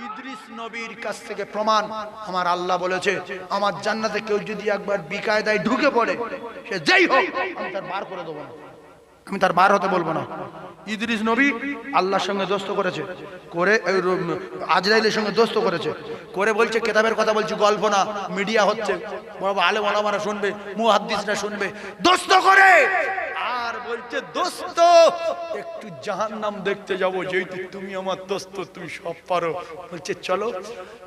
ইদ্রিস নবীর কাছ থেকে প্রমাণ। আমার আল্লাহ বলেছে আমার জান্নাতে কেউ যদি একবার বিকায়দায় ঢুকে পড়ে, সে যেই হোক আমি তার বার করে দেবো না, আমি তার বার হতে বলবো না। ইদ্রিস নবী আল্লাহর সঙ্গে দোস্ত করেছে, করে আজরাইলের সঙ্গে দোস্ত করেছে, করে বলছে কেতাবের কথা বলছি, গল্প না, মিডিয়া হচ্ছে, বড় আলেম ওলামারা শুনবে, মুহাদ্দিসরা শুনবে, দোস্ত করে আর বলছে দোস্ত একটু জাহান্নাম দেখতে যাবো, যেহেতু তুমি আমার দোস্ত, তুমি সব পারো। বলছে চলো,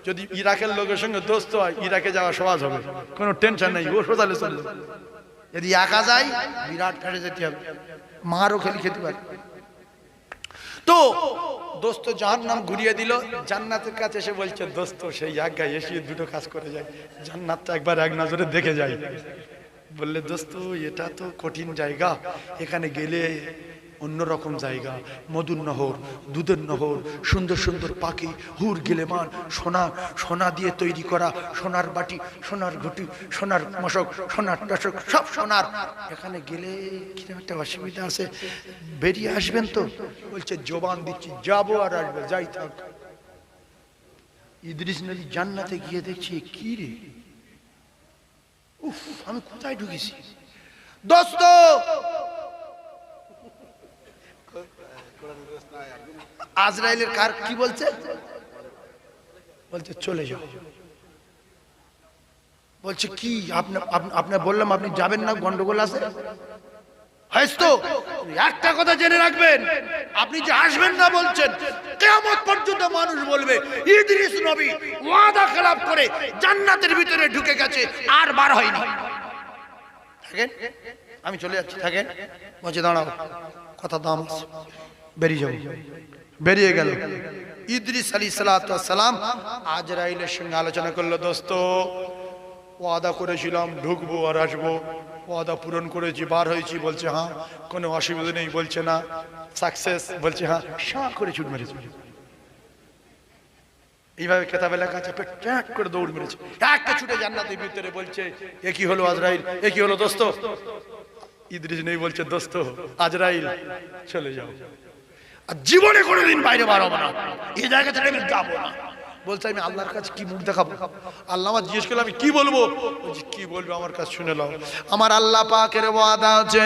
যদি ইরাকের লোকের সঙ্গে দোস্ত হয় ইরাকে যাওয়া সহজ হবে, কোনো টেনশন নেই, ও সোজালে চলে যাবে। যদি একা যাই বিরাট ফেটে যেতে হবে, মারও খেতে পারে। তো দোস্ত জাহান্নাম ঘুরিয়ে দিল, জান্নাতের কাছে এসে বলছে দোস্ত সেই জায়গায় এসে দুটো কাজ করে যায়, জান্নাতটা একবার এক নজরে দেখে যাই। বললে দোস্ত এটা তো কঠিন জায়গা, এখানে গেলে অন্যরকম জায়গা, মধুর নহর, দুধের নহর, সুন্দর সুন্দর পাখি, হুর গিলেমান, সোনা, সোনা দিয়ে তৈরি করা সোনার বাটি, সোনার ঘটি, সোনার মশক, সোনার টশক, সব সোনার। এখানে গেলে কিরকম একটা অসুবিধা আছে, বেরিয়ে আসবেন তো? বলছে জবান দিচ্ছি যাবো আর আসবে, যাই থাক। ইদ্রিস নবী জান্নাতে গিয়ে দেখছি কি রে, উফ আমি কোথায় ঢুকেছি। দোস্ত আজরাইলের কার কি বলছে, বলছে চলে যাও। বলছে কি আপনি বললাম আপনি যাবেন না, গন্ডগোল আছে। হয়তো একটা কথা জেনে রাখবেন, আপনি যে আসবেন না বলছেন, কিয়ামত পর্যন্ত মানুষ বলবে ইদ্রিস নবী ওয়াদা খেলাফ করে জান্নাতের ভিতরে ঢুকে গেছে আর বার হয়নি। থাকেন, আমি চলে যাচ্ছি, থাকেন। বলছে দাঁড়াও, কথা দাম, বেরিয়ে যাবো। বেরিয়ে গেল। ইদ্রিস আলাইহিস সালাম আজরাইলের সঙ্গে আলোচনা করলো, দোস্ত ওয়াদা করেছিলাম ঢুকবো আর আসবো, ওয়াদা পূরণ করেছি, বার হয়েছি। বলছে হ্যাঁ, কোনো অসুবিধা নেই। বলছে না, সাকসেস। বলছে হ্যাঁ, শাঁ করে ছুট মেরেছে। এইভাবে কেতাবে লেখা আছে, ট্যাক করে দৌড় মেরেছে, একটা ছুটে জান্নাতের ভিতরে। বলছে এ কি হলো আজরাইল, এ কি হলো দোস্ত? ইদ্রিস নেই, বলছে দোস্ত আজরাইল চলে যাও, আর জীবনে কোনোদিন বাইরে বার হবো না, এই জায়গা থেকে আমি যাবো না। বলছে আমি আল্লাহর কাছে কি মুখ দেখাবো? আল্লাহ আমার জিজ্ঞেস করলো আমি কি বলবো? বলছি কি বলবো আমার কাছে শুনে নাও। আমার আল্লাহ পাকের ওয়াদা আছে,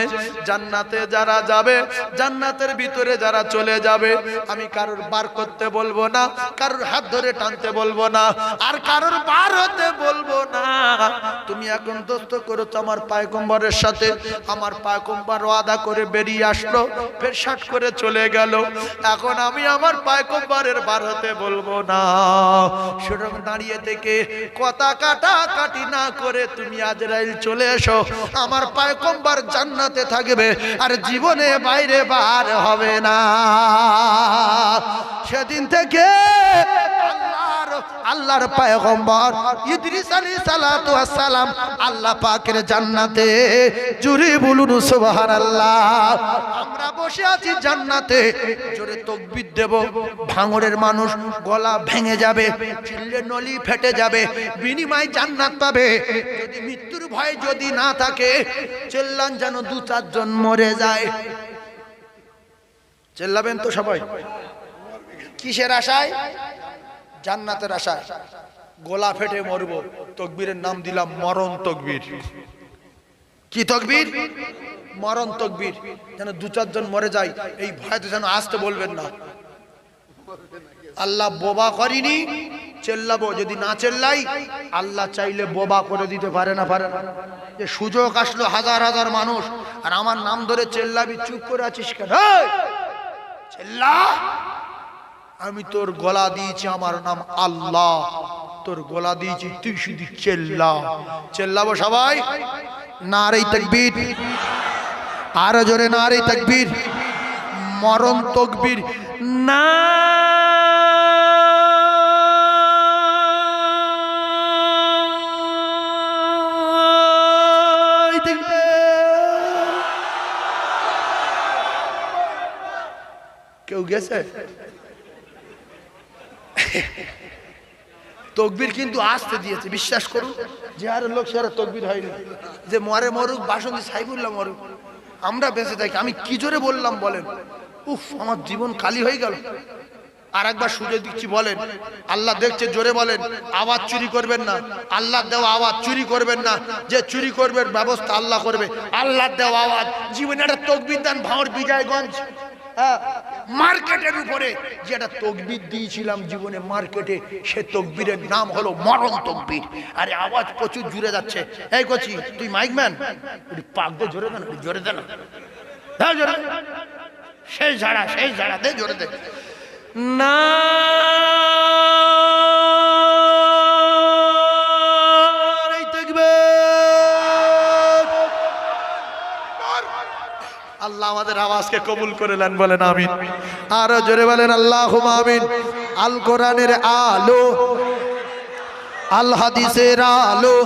জান্নাতে যারা যাবে, জান্নাতের ভিতরে যারা চলে যাবে, আমি কারোর বার করতে বলবো না, কারোর হাত ধরে টানতে বলবো না, আর কারোর বার হতে বলবো না। তুমি এখন দোস্ত করেছো আমার পয়গম্বরের সাথে, আমার পয়গম্বর ওয়াদা করে বেরিয়ে আসলো, ফের শাট করে চলে গেল। এখন আমি আমার পয়গম্বরের বার হতে বলবো না। সুতরাং দাঁড়িয়ে থেকে কথা কাটাকাটি না করে তুমি আজরাইল চলে এসো, আমার পয়গম্বর জান্নাতে থাকবে আর জীবনে বাইরে বার হবে না। সেদিন থেকে আল্লাহর পয়গম্বর ইদ্রিস আলাইহিস সালাতু ওয়াস সালাম আল্লাহ পাকের জান্নাতে, জোরে বলুন সুবহানাল্লাহ। আমরা বসে আছি জান্নাতে, জোরে তাকবীর দেব, ভাঙড়ের মানুষ গলা ভেঙে যাবে, চিল্লে নলি ফেটে যাবে, বিনিময় জান্নাত পাবে। যদি মৃত্যুর ভয় যদি না থাকে, চিল্লান যেন দু চারজন মরে যায়। চিল্লাবেন তো সবাই? কিসের আশায়? জান্নাতের আশায়। গলা ফেটে মরবো, তাকবীরের নাম দিলাম মরণ তাকবীর। কি তাকবীর? মরণ তাকবীর। যেন দু চারজন মরে যায়, এই ভয়তে যেন আসতে বলবেন না। আল্লাহ বোবা করিনি, চেল্লাবো। যদি না চেল্লাই, আল্লাহ চাইলে বোবা করে দিতে পারে না, পারে না। যে সুযোগ আসলো, হাজার হাজার মানুষ, আর আমার নাম ধরে চেল্লাবি, চুপ করে আছিস কেন? চেল্লা, আমি তোর গলা দিয়েছি, আমার নাম আল্লাহ, তোর গলা দিয়েছি, তুই শুধু চেল্লা। চেল্লাবো সবাই, নারে তাকবীর, আরো জোরে নারে তাকবীর, মরণ তাকবীর না। কেউ গেছে? তকবীর কিন্তু আসতে দিয়েছে, বিশ্বাস করুন। যে আর লোক সে আর তকবীর হয়নি, যে মরে মরুক, বাসন্তী সাইফুল্লাহ মরুক, আমরা বেঁচে থাকি। আমি কি জোরে বললাম বলেন? উফ, আমার জীবন খালি হয়ে গেল। আর একবার সুযোগ দিচ্ছি, বলেন আল্লাহ দেখছে, জোরে বলেন। আওয়াজ চুরি করবেন না, আল্লাহ দেওয়া আওয়াজ চুরি করবেন না। যে চুরি করবে ব্যবস্থা আল্লাহ করবে। আল্লাহ দেওয়া আওয়াজ। জীবনে একটা তকবীর দেন ভাঙড় বিজয়গঞ্জ মার্কেটের উপরে যে একটা তকবীর দিয়েছিলাম জীবনে মার্কেটে, সে তকবীরের নাম হলো মরণ তকবীর। আরে আওয়াজ প্রচুর জুড়ে যাচ্ছে। এই কচি, তুই মাইকম্যান, পাক দে, জোরে দেন, জোরে দেন, জোরে শেষ ঝাড়া, শেষ ঝাড়া দে, জোরে দে না। আল্লাহ আমাদের আওয়াজকে কবুল করে নেন, বলেন আমিন। আরো জোরে বলেন আল্লাহুম্মা আমিন। আল কোরআনের আলো, আল হাদিসের আলো,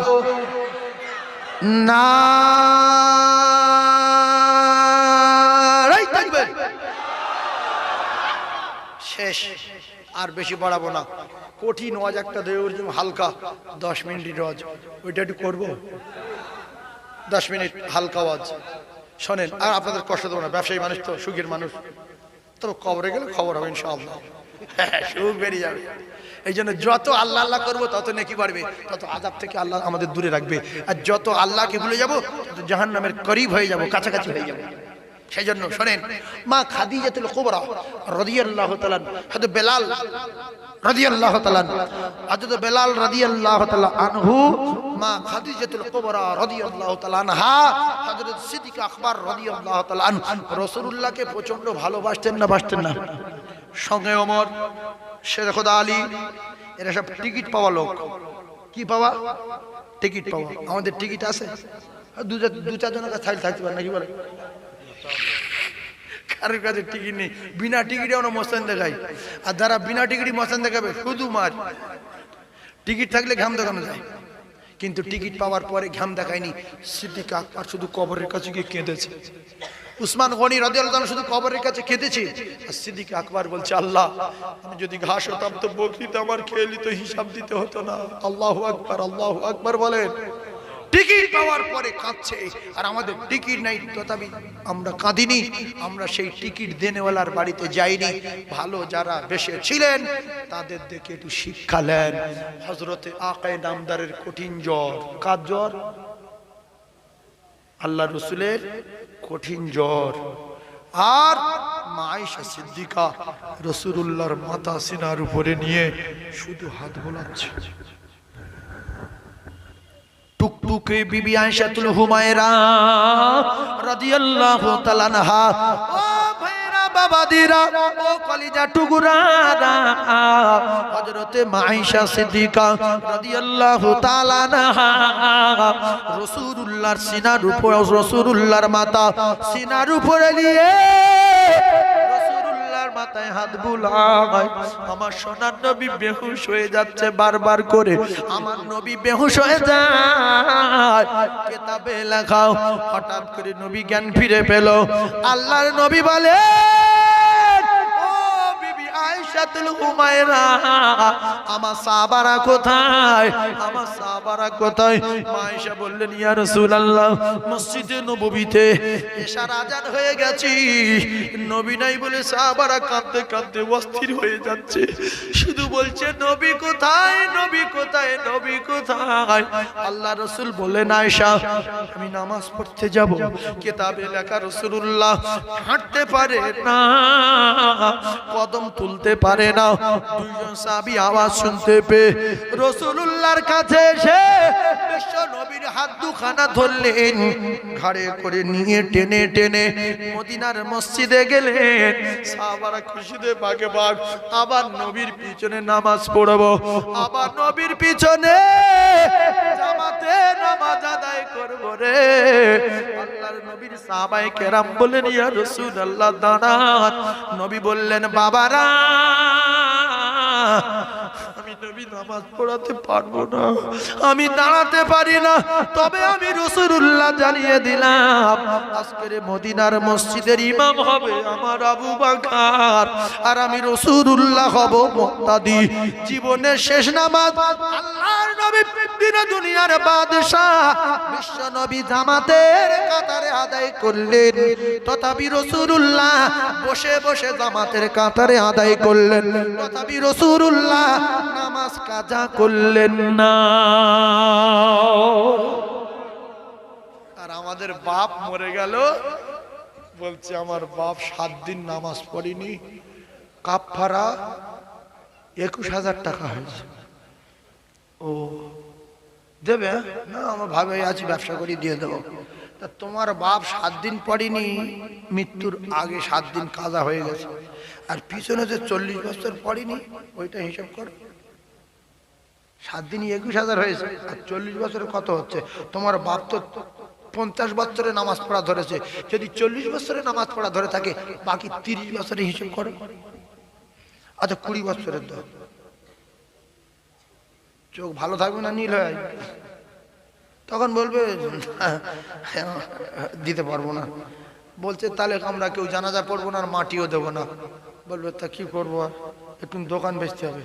নারায়ে তাকবীর। শেষ, আর বেশি বাড়াবো না। কঠিন ওয়াজ একটা দেওয়ার জন্য হালকা 10 মিনিট ওয়াজ, ওইটা একটু করবো। 10 মিনিট হালকা ওয়াজ শোনেন। আর আপনাদের কষ্ট দেবো না, ব্যবসায়ী মানুষ তো, সুখের মানুষ। তবে কবরে গেলে খবর হবে ইনশাআল্লাহ, সুখ বেরিয়ে যাবে। এই জন্য যত আল্লাহ আল্লাহ করবো তত নেকি বাড়বে, তত আযাব থেকে আল্লাহ আমাদের দূরে রাখবে। আর যত আল্লাহকে ভুলে যাবো তত জাহান্নামের করিব হয়ে যাবো, কাছাকাছি হয়ে যাবো। সেই জন্য শোনেন, মা খাদিজাতুল কুবরা রাদিয়াল্লাহু তাআলা, হযরত বেলাল রাদিয়াল্লাহু তাআলা, হযরত বেলাল রাদিয়াল্লাহু তাআলা আনহু, মা খাদিজাতুল কুবরা রাদিয়াল্লাহু তাআলা আনহা, হযরত সিদ্দিক আকবর রাদিয়াল্লাহু তাআলা আনহু রাসূলুল্লাহকে প্রচন্ড ভালোবাসতেন না বাসতেন না? সঙ্গে ওমর, শের খোদা আলী, এরা সব টিকিট পাওয়া লোক। কি পাওয়া? টিকিট পাওয়া। আমাদের টিকিট আছে? দু চারজনের কাছে থাকতে পারে নাকি বলে? কারোর কাছে টিকিট নেই। বিনা টিকিটে আমরা মস্তান দেখাই। আর যারা বিনা টিকিটে মস্তান দেখাবে শুধু মার। টিকিট থাকলে ঘাম দেখানো যায়, কিন্তু টিকিট পাওয়ার পরে ঘাম দেখায়নি। সিদ্দিক আকবর শুধু কবরের কাছে গিয়ে কেঁদেছে। উসমান গনি রাদিয়াল্লাহু আনহু শুধু কবরের কাছে কেঁদেছে। আর সিদ্দিক আকবর বলছে, আল্লাহ, আমি যদি ঘাস হতাম তো বকরিতে আমার খেলি তো হিসাব দিতে হতো না। আল্লাহু আকবার, আল্লাহু আকবার বলেন। টিকিট পাওয়ার পরে কাঁদছে। আর আমাদের টিকিট নাই, তথাপি আমরা কাঁদিনি। আমরা সেই টিকিট দেনেওয়ালার বাড়িতে যাইনি। ভালো যারা বেশে ছিলেন তাদের দেখে একটু শিক্ষা নেন। হযরতে আকায়ে নামদারের কঠিন জ্বর। কার জ্বর? আল্লাহ রসুলের কঠিন জ্বর। আর মা আয়েশা সিদ্দিকা রাসূলুল্লাহর মাথা সিনার উপরে নিয়ে শুধু হাত বোলাচ্ছে। টুকটুকে বিবি আয়েশাতুল হুমায়রা রাদিয়াল্লাহু তাআলা আনহা, ও ভাইরা বাবাদিরা, ও কলিজা টুকুরারা, হযরতে মা আয়েশা সিদ্দিকা রাদিয়াল্লাহু তাআলা আনহা রাসূলুল্লাহর সিনার উপর, রাসূলুল্লাহর মাথা সিনার উপরে নিয়ে মাথায় হাত বুলায়। আমার সোনার নবী বেহুশ হয়ে যাচ্ছে বারবার করে। আমার নবী বেহুশ হয়ে যায়। কিতাবে লেখাও, হঠাৎ করে নবী জ্ঞান ফিরে পেল। আল্লাহর নবী বলে, ও বিবি আয়েশাতুল হুমায়রা, আমার সাহাবারা কোথায়? আমার সাহাবারা কোথায়? মা আয়েশা বললেন, ইয়া রাসূলুল্লাহ, মসজিদে নববীতে এশার আযান হয়ে গেছে, নবী নাই বলে সাহাবারা কাঁদতে কাঁদতে অস্থির হয়ে যাচ্ছে। শুধু বলছে, নবী কোথায়, নবী কোথায়, নবী কোথায়? আল্লাহ রাসূল বললেন, আয়েশা, আমি নামাজ পড়তে যাব। কিতাবে লেখা রাসূলুল্লাহ হাঁটতে পারে না, কদম তুলতে পারে না। দুইজন সাহাবী আওয়াজ শুনতে পেয়ে রাসূলুল্লাহর কাছে এসে বিশ্ব নবীর হাত দুখানা ধরলেন, ঘাড়ে করে নিয়ে টেনে টেনে মদিনার মসজিদে গেলেন। সাহাবারা খুশিতে বাগে বাগ, আবার নবীর পিছনে নামাজ পড়বো, আবার নবীর পিছনে জামাতে নামাজ আদায় করবো রে। আল্লাহর নবীর সাহাবায়ে কেরাম বললেন, ইয়া রাসূলুল্লাহ দাঁড়ান। নবী বললেন, বাবারা, আমি নবী নামাজ পড়াতে পারবো না, আমি দাঁড়াতে পারি না, তবে আমি রাসূলুল্লাহ জানিয়ে দিলাম আজকের মদিনার মসজিদের ইমাম হবে আমার আবু বকর, আর আমি রাসূলুল্লাহ হব মুক্তাদি। জীবনের শেষ নামাজ আল্লাহর নবী দিন দুনিয়ার বাদশা বিশ্ব নবী জামাতের কাতারে আদায় করলেন, তথাপি রাসূলুল্লাহ বসে বসে জামাতের কাতারে আদায় করলেন, তথাপি রাসূলুল্লাহ নামাজ কাজা করলেন না। আর আমাদের বাপ মরে গেল, বলছে আমার বাপ 7 দিন নামাজ পড়েনি, কাফারা 21,000 টাকা হয়েছে। ও দেবে না, আমার ভাবে আছি ব্যবসা করি দিয়ে দেবো। তা তোমার বাপ 7 দিন পড়েনি, মৃত্যুর আগে 7 দিন কাজা হয়ে গেছে, আর পিছনে যে 40 বছর পড়েনি ওইটা হিসাব করো। 7 দিন 21,000 হয়েছে, আর 40 বছরে কত হচ্ছে? তোমার বাপ তো 50 বছরে নামাজ পড়া ধরেছে, যদি 40 বছরে নামাজ পড়া ধরে থাকে বাকি 30 বছরে হিসাব করো। আচ্ছা 20 বছরের দাও, চোখ ভালো থাকবে না নীল হয়ে আসবে, তখন বলবে দিতে পারবো না। বলছে তাহলে আমরা কেউ জানাজা পড়বো না আর মাটিও দেবো না। বলবে তা কি করবো, আর একটু দোকান বেচতে হবে,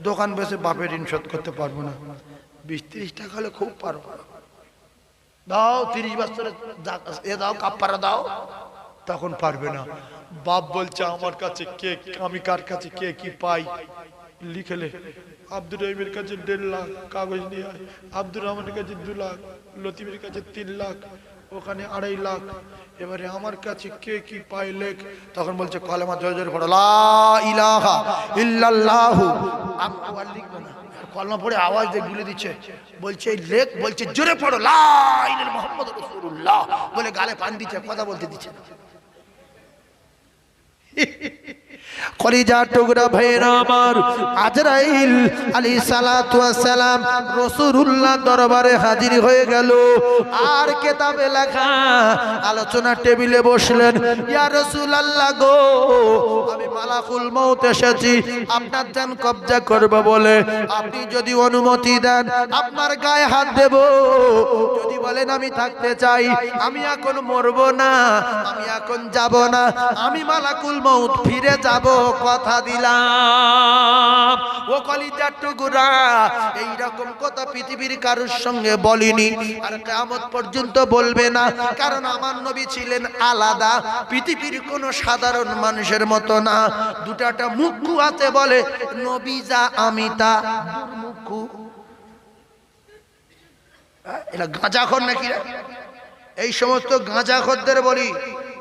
দোকান বেচে বাপের ঋণ শোধ করতে পারবো না। 20-30 টাকা হলে খুব পারবো, দাও 30 বছরে এ দাও কাফারা দাও, তখন পারবে না। বাপ বলছে আমার কাছে কে, আমি কার কাছে কে কি পাই লিখেলে, আব্দুর রহিমের কাছে 1.5 লাখ কাগজ নিয়ে আয়, আব্দুর রহমানের কাছে 2 লাখ, লতিফের কাছে 3 লাখ, ওখানে 2.5 লাখ, এবারে আমার কাছে কে কি পাই লেখ। তখন বলছে কলেমা জোরে জোরে পড়ো, লা ইলাহা ইল্লাল্লাহু। আর লিখবে না, কলমা পড়ে আওয়াজ দিয়ে গুলে দিচ্ছে, বলছে লেখ, বলছে জোরে পড়ো লা ইলাহা মুহাম্মাদুর রাসূলুল্লাহ, বলে গালে পান দিচ্ছে, কথা বলতে দিচ্ছে। কলিজার টুকরা ভাইরা আমার, আজরাইল আলাইহিস সালাতু ওয়াস সালাম রাসূলুল্লাহ দরবারে হাজির হয়ে গেল, আর কিতাবে লেখা আলোচনা টেবিলে বসলেন। ইয়া রাসূলুল্লাহ গো, আমি মালাকুল মউত এসেছি আপনার জান কবজা করব বলে, আপনি যদি অনুমতি দেন আপনার গায়ে হাত দেব, যদি বলেন আমি থাকতে চাই, আমি এখন মরব না, আমি এখন যাব না, আমি মালাকুল মউত ফিরে যাব, কথা দিলাম। ও কলিজার টুকরা, এইরকম কথা পৃথিবীর কারোর সঙ্গে বলিনি, আর কিয়ামত পর্যন্ত বলবে না, কারণ আমার নবী ছিলেন আলাদা, পৃথিবীর কোন সাধারণ মানুষের মতো না। দুটাটা মুখু আছে বলে নবী যা আমি তা, দুর্মুখু। এটা গাঁজাখোর নাকি? এই সমস্ত গাঁজাখোরদের বলি,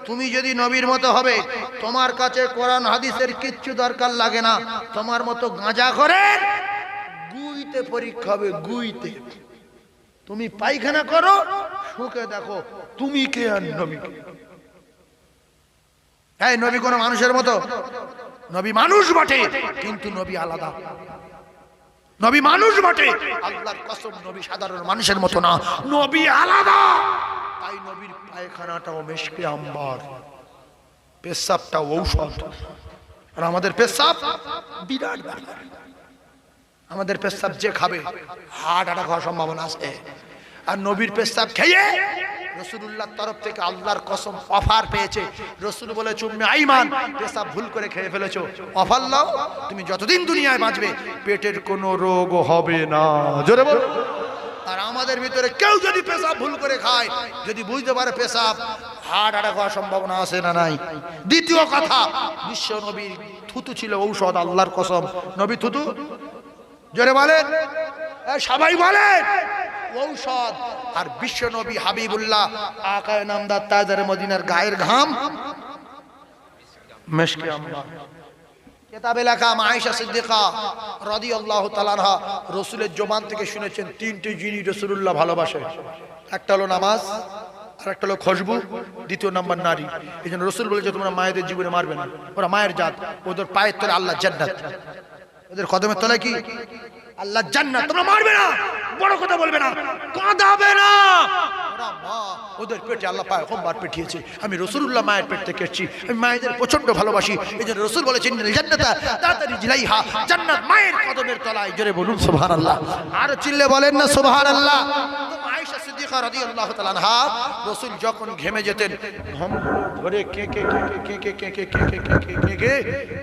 তুমি যদি নবীর মতো হবে, তোমার কাছে কোরআন হাদিসের কিচ্ছু দরকার লাগে না, তোমার মতো গাঁজাখোরের গুইতে পরীক্ষা হবে, গুইতে। তুমি পায়খানা করো, শুকে দেখো তুমি কে আর নবী কে। হ্যাঁ, নবী কোন মানুষের মতো? নবী মানুষ বটে, কিন্তু নবী আলাদা। নবী মানুষ বটে, আল্লাহর কসম নবী সাধারণ মানুষের মতো না, নবী আলাদা। তাই নবীর পায়খানাটাও মেশকে আম্বার, পেশাবটাও ঔষধ। আর আমাদের পেশাব বিরাট ব্যাপার, আমাদের পেশাব যে খাবে হার্ট অ্যাটাক হওয়ার সম্ভাবনা আছে। আর নবীর পেশাব খেয়ে রাসূলুল্লাহর তরফ থেকে আল্লাহর কসম অফার পেয়েছে। রাসূল বলে চুম্মে আইমান, পেশাব ভুল করে খেয়ে ফেলেছো, অফার লাও, তুমি যতদিন দুনিয়ায় বাঁচবে পেটের কোনো রোগ হবে না। জোরে বল। আর আমাদের ভিতরে কেউ যদি পেশাব ভুল করে খায়, যদি বুঝতে পারে পেশাব, হার্ট অ্যাটাক হওয়ার সম্ভাবনা আছে না নাই? দ্বিতীয় কথা, বিশ্ব নবীর থুতু ছিল ঔষধ, আল্লাহর কসম। নবী থুতু, জোরে বলেন, সবাই বলেন, ঔষধ। আর বিশ্ব নবী হাবিবুল্লাহ আকায়ে নামদার তাজদার মদিনার গায়ের ঘাম মিশকে আম্বার। কিতাবে লেখা আয়েশা সিদ্দিকা রাদিয়াল্লাহু তাআলা আনহা রাসূলের জবান থেকে শুনেছেন 3টে জিনিস রাসূলুল্লাহ ভালোবাসে। একটা হলো নামাজ, আর একটা হলো খুশবু, দ্বিতীয় নাম্বার নারী। এইজন্য রাসূল বলেছে তোমরা মায়েদের জীবনে মারবে না, ওরা মায়ের জাত, ওদের পায়ের তলায় আল্লাহর জান্নাত, ওদের কদমের তলায় কি আল্লাহর জান্নাত। তোমরা মারবে না, বড় কথা বলবে না, কাঁদাবে না, ওরা মা, ওদের পেটে আল্লাহ পয়গম্বর পাঠিয়েছে। আমি রাসূলুল্লাহ মায়ের পেট থেকে এসেছি, আমি মায়েদের প্রচন্ড ভালোবাসি। এই জন্য রাসূল বলেছেন জান্নাতা তাতারি জিলাইহা, জান্নাত মায়ের কদমের তলায়। জোরে বলুন সুবহানাল্লাহ। আর চিল্লে বলেন না সুবহানাল্লাহ। তো আয়েশা সিদ্দিকা রাদিয়াল্লাহু তাআলা আনহা, রাসূল যখন ঘেমে যেতেন, ঘাম ধরে কে কে কে কে কে কে কে কে কে কে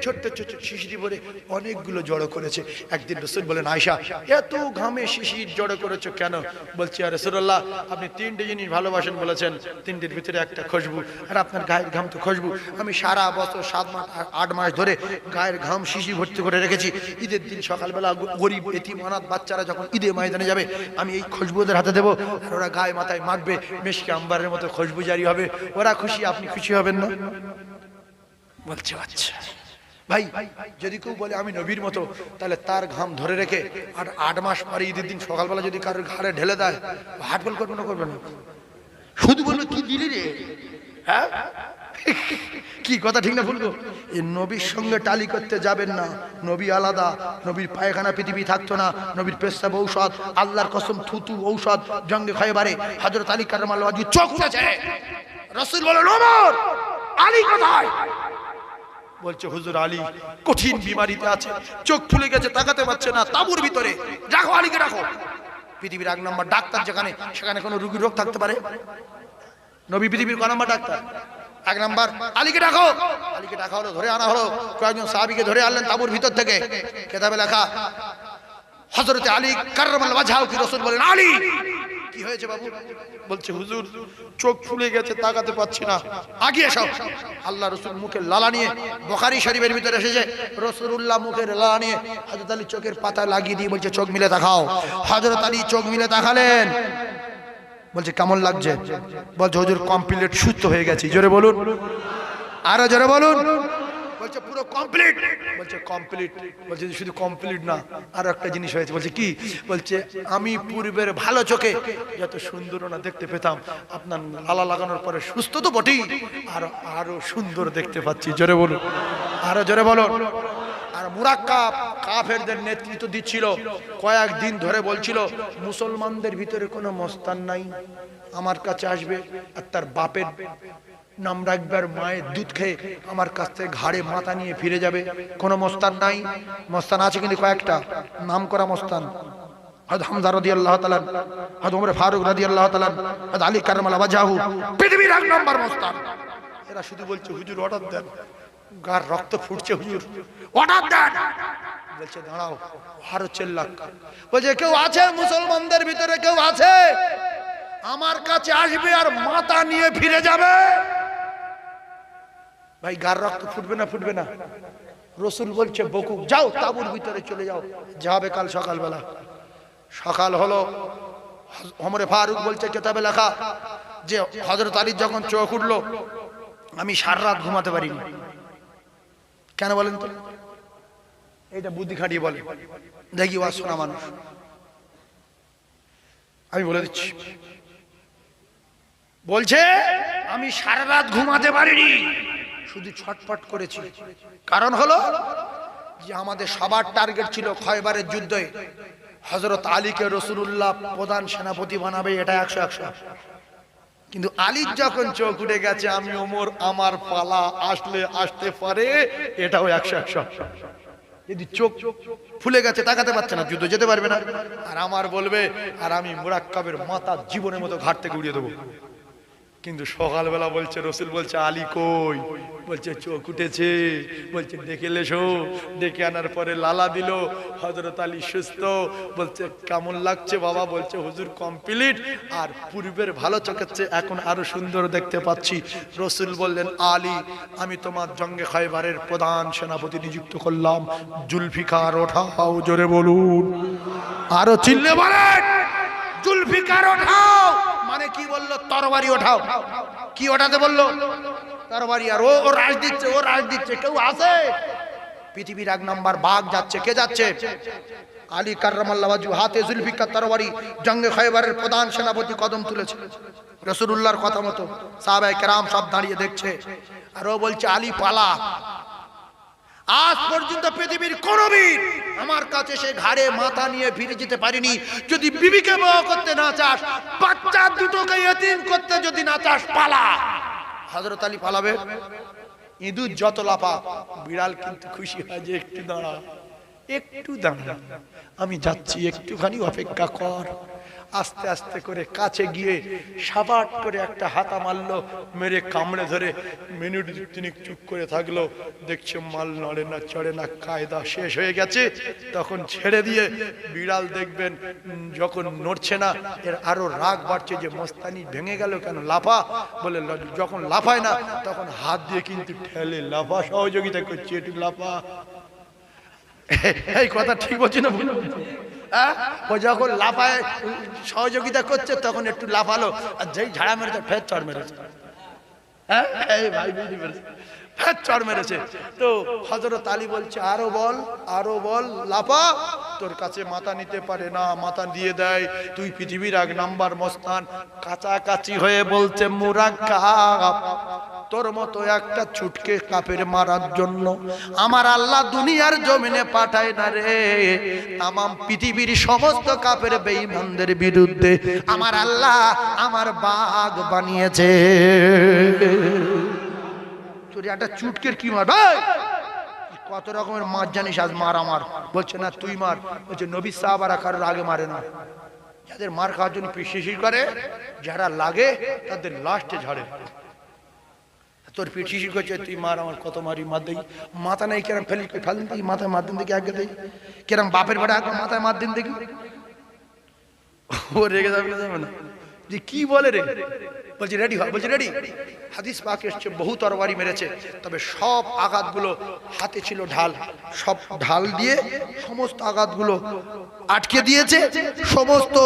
ছোট্ট ছোট্ট শিশির ভরে অনেকগুলো জড়ো করেছে। একদিন রাসূল বলেন, আয়েশা এত ঘামে শিশির জড়ো করেছো কেন? বলছি, ইয়া রাসূলুল্লাহ, আপনি তিনটে জিনিস ভালোবাসেন বলেছেন, তিনটির ভিতরে একটা খুশবু, আর আপনার গায়ের ঘাম তো খুশবু। আমি সারা বছর 7 মাস 8 মাস ধরে গায়ের ঘাম শিশির ভর্তি করে রেখেছি। ঈদের দিন সকালবেলা গরিব এতিম অনাথ বাচ্চারা যখন ঈদে ময়দানে যাবে, আমি এই খুশবু ওদের হাতে দেবো, আর ওরা গায়ে মাথায় মাখবে, মেশকে আম্বারের মতো খুশবু জারি হবে। ওরা খুশি, আপনি খুশি হবেন না? বলছে আচ্ছা। ভাই, যদি কেউ বলে আমি নবীর মতো, তাহলে তার ঘাম ধরে রেখে আর 8 মাস পরে ঈদের দিন সকালবেলা যদি কারোর ঘাড়ে ঢেলে দেয়, হাট বল করবে না? করবে না? শুধু বলবে কি দিলি রে, হ্যাঁ? কি কথা ঠিক না বলবো? এই নবীর সঙ্গে টালি করতে যাবেন না। নবী আলাদা, নবীর পায়খানা পৃথিবী থাকতো না, নবীর পেশাব ঔষধ, আল্লাহর কসম থুতু ঔষধ। জঙ্গে খয়বারে হযরত আলী কারামাল্লাহু ওয়াজহু চোখ উঠেছে। রাসূল বলেন, ওমর, আলী কোথায়? বলছে, হুজুর আলী কঠিন বিমারিতে আছে, চোখ ফুলে গেছে, তাকাতে পারছে না, তাঁবুর ভিতরে। রাখো আলীকে, রাখো। পৃথিবীর 1 নম্বর ডাক্তার যেখানে, সেখানে কোনো রোগীর রোগ থাকতে পারে? নবী পৃথিবীর 1 নম্বর ডাক্তার, 1 নম্বর। আলীকে ডাকো। আলীকে ডাকা হলো, ধরে আনা হলো। কয়েকজন সাহাবীকে ধরে আনলেন তাঁবুর ভিতর থেকে। কিতাবে লেখা হযরত আলী কাররামাল্লাহু ওয়াজহাহু কি রাসূল বলেন, আলী কি হয়েছে বাবু? বলছে, হুজুর চোখ ফুলে গেছে, তাকাতে পাচ্ছি না। আগে এসো। আল্লাহ রাসূল মুখে লালা নিয়ে, বুখারী শরীফের ভিতরে এসেছে, রাসূলুল্লাহ মুখের লালা নিয়ে হযরত আলী চোখের পাতা লাগিয়ে দিয়ে বলছে, চোখ মিলে তাকাও। হযরত আলী চোখ মিলে তাকালেন। বলছে, কেমন লাগছে? বলছে, হুজুর কমপ্লিট সুস্থ হয়ে গেছি। জোরে বলুন, আরো জোরে বলুন। বলছে, পুরো কমপ্লিট। বলছে, কমপ্লিট? বলছে, শুধু কমপ্লিট না, আর একটা জিনিস হয়েছে। বলছে, কি? বলছে, আমি পূর্বের ভালো চোখে যত সুন্দর না দেখতে পেতাম, আপনার লালা লাগানোর পরে সুস্থ তো বটেই, আর আরো সুন্দর দেখতে পাচ্ছি। জোরে বলুন, আরো জোরে বলুন। আর মুরাক্কাব কাফেরদের নেতৃত্ব দিচ্ছিল, কয়েকদিন ধরে বলছিল, মুসলমানদের ভিতরে কোনো মস্তান নাই, আমার কাছে আসবে আর তার বাপের নাম রাখবে আর মায়ের দুধ খেয়ে আমার কাছ থেকে ঘাড়ে মাথা নিয়ে ফিরে যাবে। কোনো মস্তান নাই? মস্তান আছে কিন্তু কয়েকটা, নাম করা মস্তান। হযরত হামজা রাদিয়াল্লাহু তাআলা, হযরত ওমর ফারুক রাদিয়াল্লাহু তাআলা, হযরত আলী কাররামাল্লাহু ওয়াজহাহু, পৃথিবীর 1 নম্বর মস্তান। এরা শুধু বলছে, হুজুর অর্ডার দেন, গার রক্ত ফুটছে, হুজুর অর্ডার দেন। বলছে, দাঁড়াও, আরো চিল্লাক। বলছে, কেউ আছে মুসলমানদের ভিতরে? কেউ আছে? আমার কাছে আসবে আর মাথা নিয়ে ফিরে যাবে। ভাই, গার রক্ত ফুটবে না? ফুটবে না? রাসূল বলছে, বকুক, যাও তাঁবুর ভিতরে চলে যাও, যাবে কাল সকালবেলা। সকাল হলো, ওমর ফারুক বলছে কিতাবে লেখা যে হযরত আলী যখন চোখ উঠলো, আমি সারা রাত ঘুমাতে পারিনি। কেন বলেন তো? এইটা বুদ্ধি খাটিয়ে বলে, দেখি ওয়াজ শোনা মানুষ। আমি বলে দিচ্ছি। বলছে, আমি সারা রাত ঘুমাতে পারিনি, শুধু ছটফট করেছি। কারণ হলো যে আমাদের সবার টার্গেট ছিল খয়বারের যুদ্ধে হযরত আলীকে রাসূলুল্লাহ প্রধান সেনাপতি বানাবে, এটা 100-100। কিন্তু আলীর যখন চোখ উঠে গেছে, আমি ওমর, আমার পালা আসলে আসতে পারে, এটাও 100-100। যদি চোখ ফুলে গেছে, তাকাতে পারছে না, যুদ্ধ যেতে পারবে না। আর আমার বলবে, আর আমি মুরাক্কাবের মাথা জীবনের মতো ঘাট থেকে উড়িয়ে দেবো। কিন্তু সকালবেলা বলছে, রাসূল বলছে, আলী কই? বলছে, চোখ উঠেছে। বলছে, ডেকে এসো। ডেকে আনার পরে লালা দিল, হযরত আলী সুস্থ। বলছে, কেমন লাগছে বাবা? বলছে, হুজুর কমপ্লিট, আর পূর্বের ভালো চোখের চেয়ে এখন আরো সুন্দর দেখতে পাচ্ছি। রাসূল বললেন, আলী, আমি তোমার জঙ্গে খয়বারের প্রধান সেনাপতি নিযুক্ত করলাম, জুলফিকার ওঠাও। জোরে বলুন, আরো চিল্লে বলেন, জুলফিকার ওঠাও। মানে কি বললো? তরবারি ওঠাও। কি ওঠাতে বললো? তরবারি। আর ও রাজ দিচ্ছে, ও রাজ দিচ্ছে। কেউ আছে? পৃথিবীর 1 নম্বর বাঘ যাচ্ছে। কে যাচ্ছে? আলী কাররামাল্লাহু ওয়াজহু, হাতে জুলফিকার তরবারি, জঙ্গে খয়বারের প্রধান সেনাপতি কদম তুলেছে রাসূলুল্লাহর কথা মতো। সাহাবায়ে কেরাম সব দাঁড়িয়ে দেখছে। আর ও বলছে, আলী পালা। আজ পর্যন্ত পৃথিবীর কোন বীর আমার কাছে সে ঘাড়ে মাথা নিয়ে ফিরে যেতে পারিনি। যদি বিবিকে বিবাহ করতে না চাস, বাচ্চা দুটোকে ইতিম করতে যদি না চাস, পালা। হযরত আলী পালাবে। ইঁদুর যত লাফা, বিড়াল কিন্তু খুশি হয় যে একটু দাঁড়া, একটু দাঁড়া, আমি যাচ্ছি, একটুখানি অপেক্ষা কর। আস্তে আস্তে করে কাছে গিয়ে সাবাট করে একটা হাতা মারলো, মেরে কামড়ে ধরে মিনিট তিনিক চুপ করে থাকলো। দেখছে মাল নড়ে না, চড়ে না, কায়দা শেষ হয়ে গেছে। তখন ছেড়ে দিয়ে বিড়াল দেখবেন যখন নড়ছে না, এর আরো রাগ বাড়ছে যে মস্তানি ভেঙে গেল কেন, লাফা বলে। যখন লাফায় না তখন হাত দিয়ে কিন্তু ঠেলে লাফা, সহযোগিতা করছে, একটু লাফা। এই কথা ঠিক বলছি না ভুল? ও যখন লাফায় সহযোগিতা করছে তখন একটু লাফালো, আর যেই ঝাড়া মেরেছে ফের চড় মেরেছে। হ্যাঁ এই ভাই বুঝতে পেরেছে, ফের চড় মেরেছে। তো হযরত আলী বলছে আরো বল, আরো বল, লাফা। তোর কাছে মাথা নিতে পারে না, মাথা দিয়ে দেয়। তুই পৃথিবীর 1 নাম্বার মস্তান। কাছাকাছি হয়ে বলছে মুরাক্কাব, তোর মতো একটা ছুটকে কাফের মারার জন্য আমার আল্লাহ দুনিয়ার জমিনে পাঠায় না রে। তামাম পৃথিবীর সমস্ত কাফের বেঈমানদের বিরুদ্ধে আমার আল্লাহ আমার বাঘ বানিয়েছে। তোর একটা চুটকের কি মার ভাই, কত রকমের মার জানিস? আজ মার আমার বলছে না তুই মার, বলছে নবী সাহাবারা কারোর আগে মারে না। যাদের মার খাওয়ার জন্য শিশির করে, যারা লাগে তাদের লাস্টে ঝাড়ে। তোর পিঠ শিশির করছে, তুই মার, আমার কত মারি, মার দেখি। মাথা নেই কেরম ফেলেন দেখি, মাথায় মার দিন দেখি, আগে দেখি কেরম বাপের বাড়ি একবার মাথায় মার দিন দেখি। ও রেগে যাবে না, যাবে না যে কি বলে রে, বলছে রেডি হয়, বলছে রেডি। হাদিস পাকে এসছে বহু তরবারি মেরেছে, তবে সব আঘাতগুলো হাতে ছিল ঢাল, সব ঢাল দিয়ে সমস্ত আঘাতগুলো আটকে দিয়েছে। সমস্ত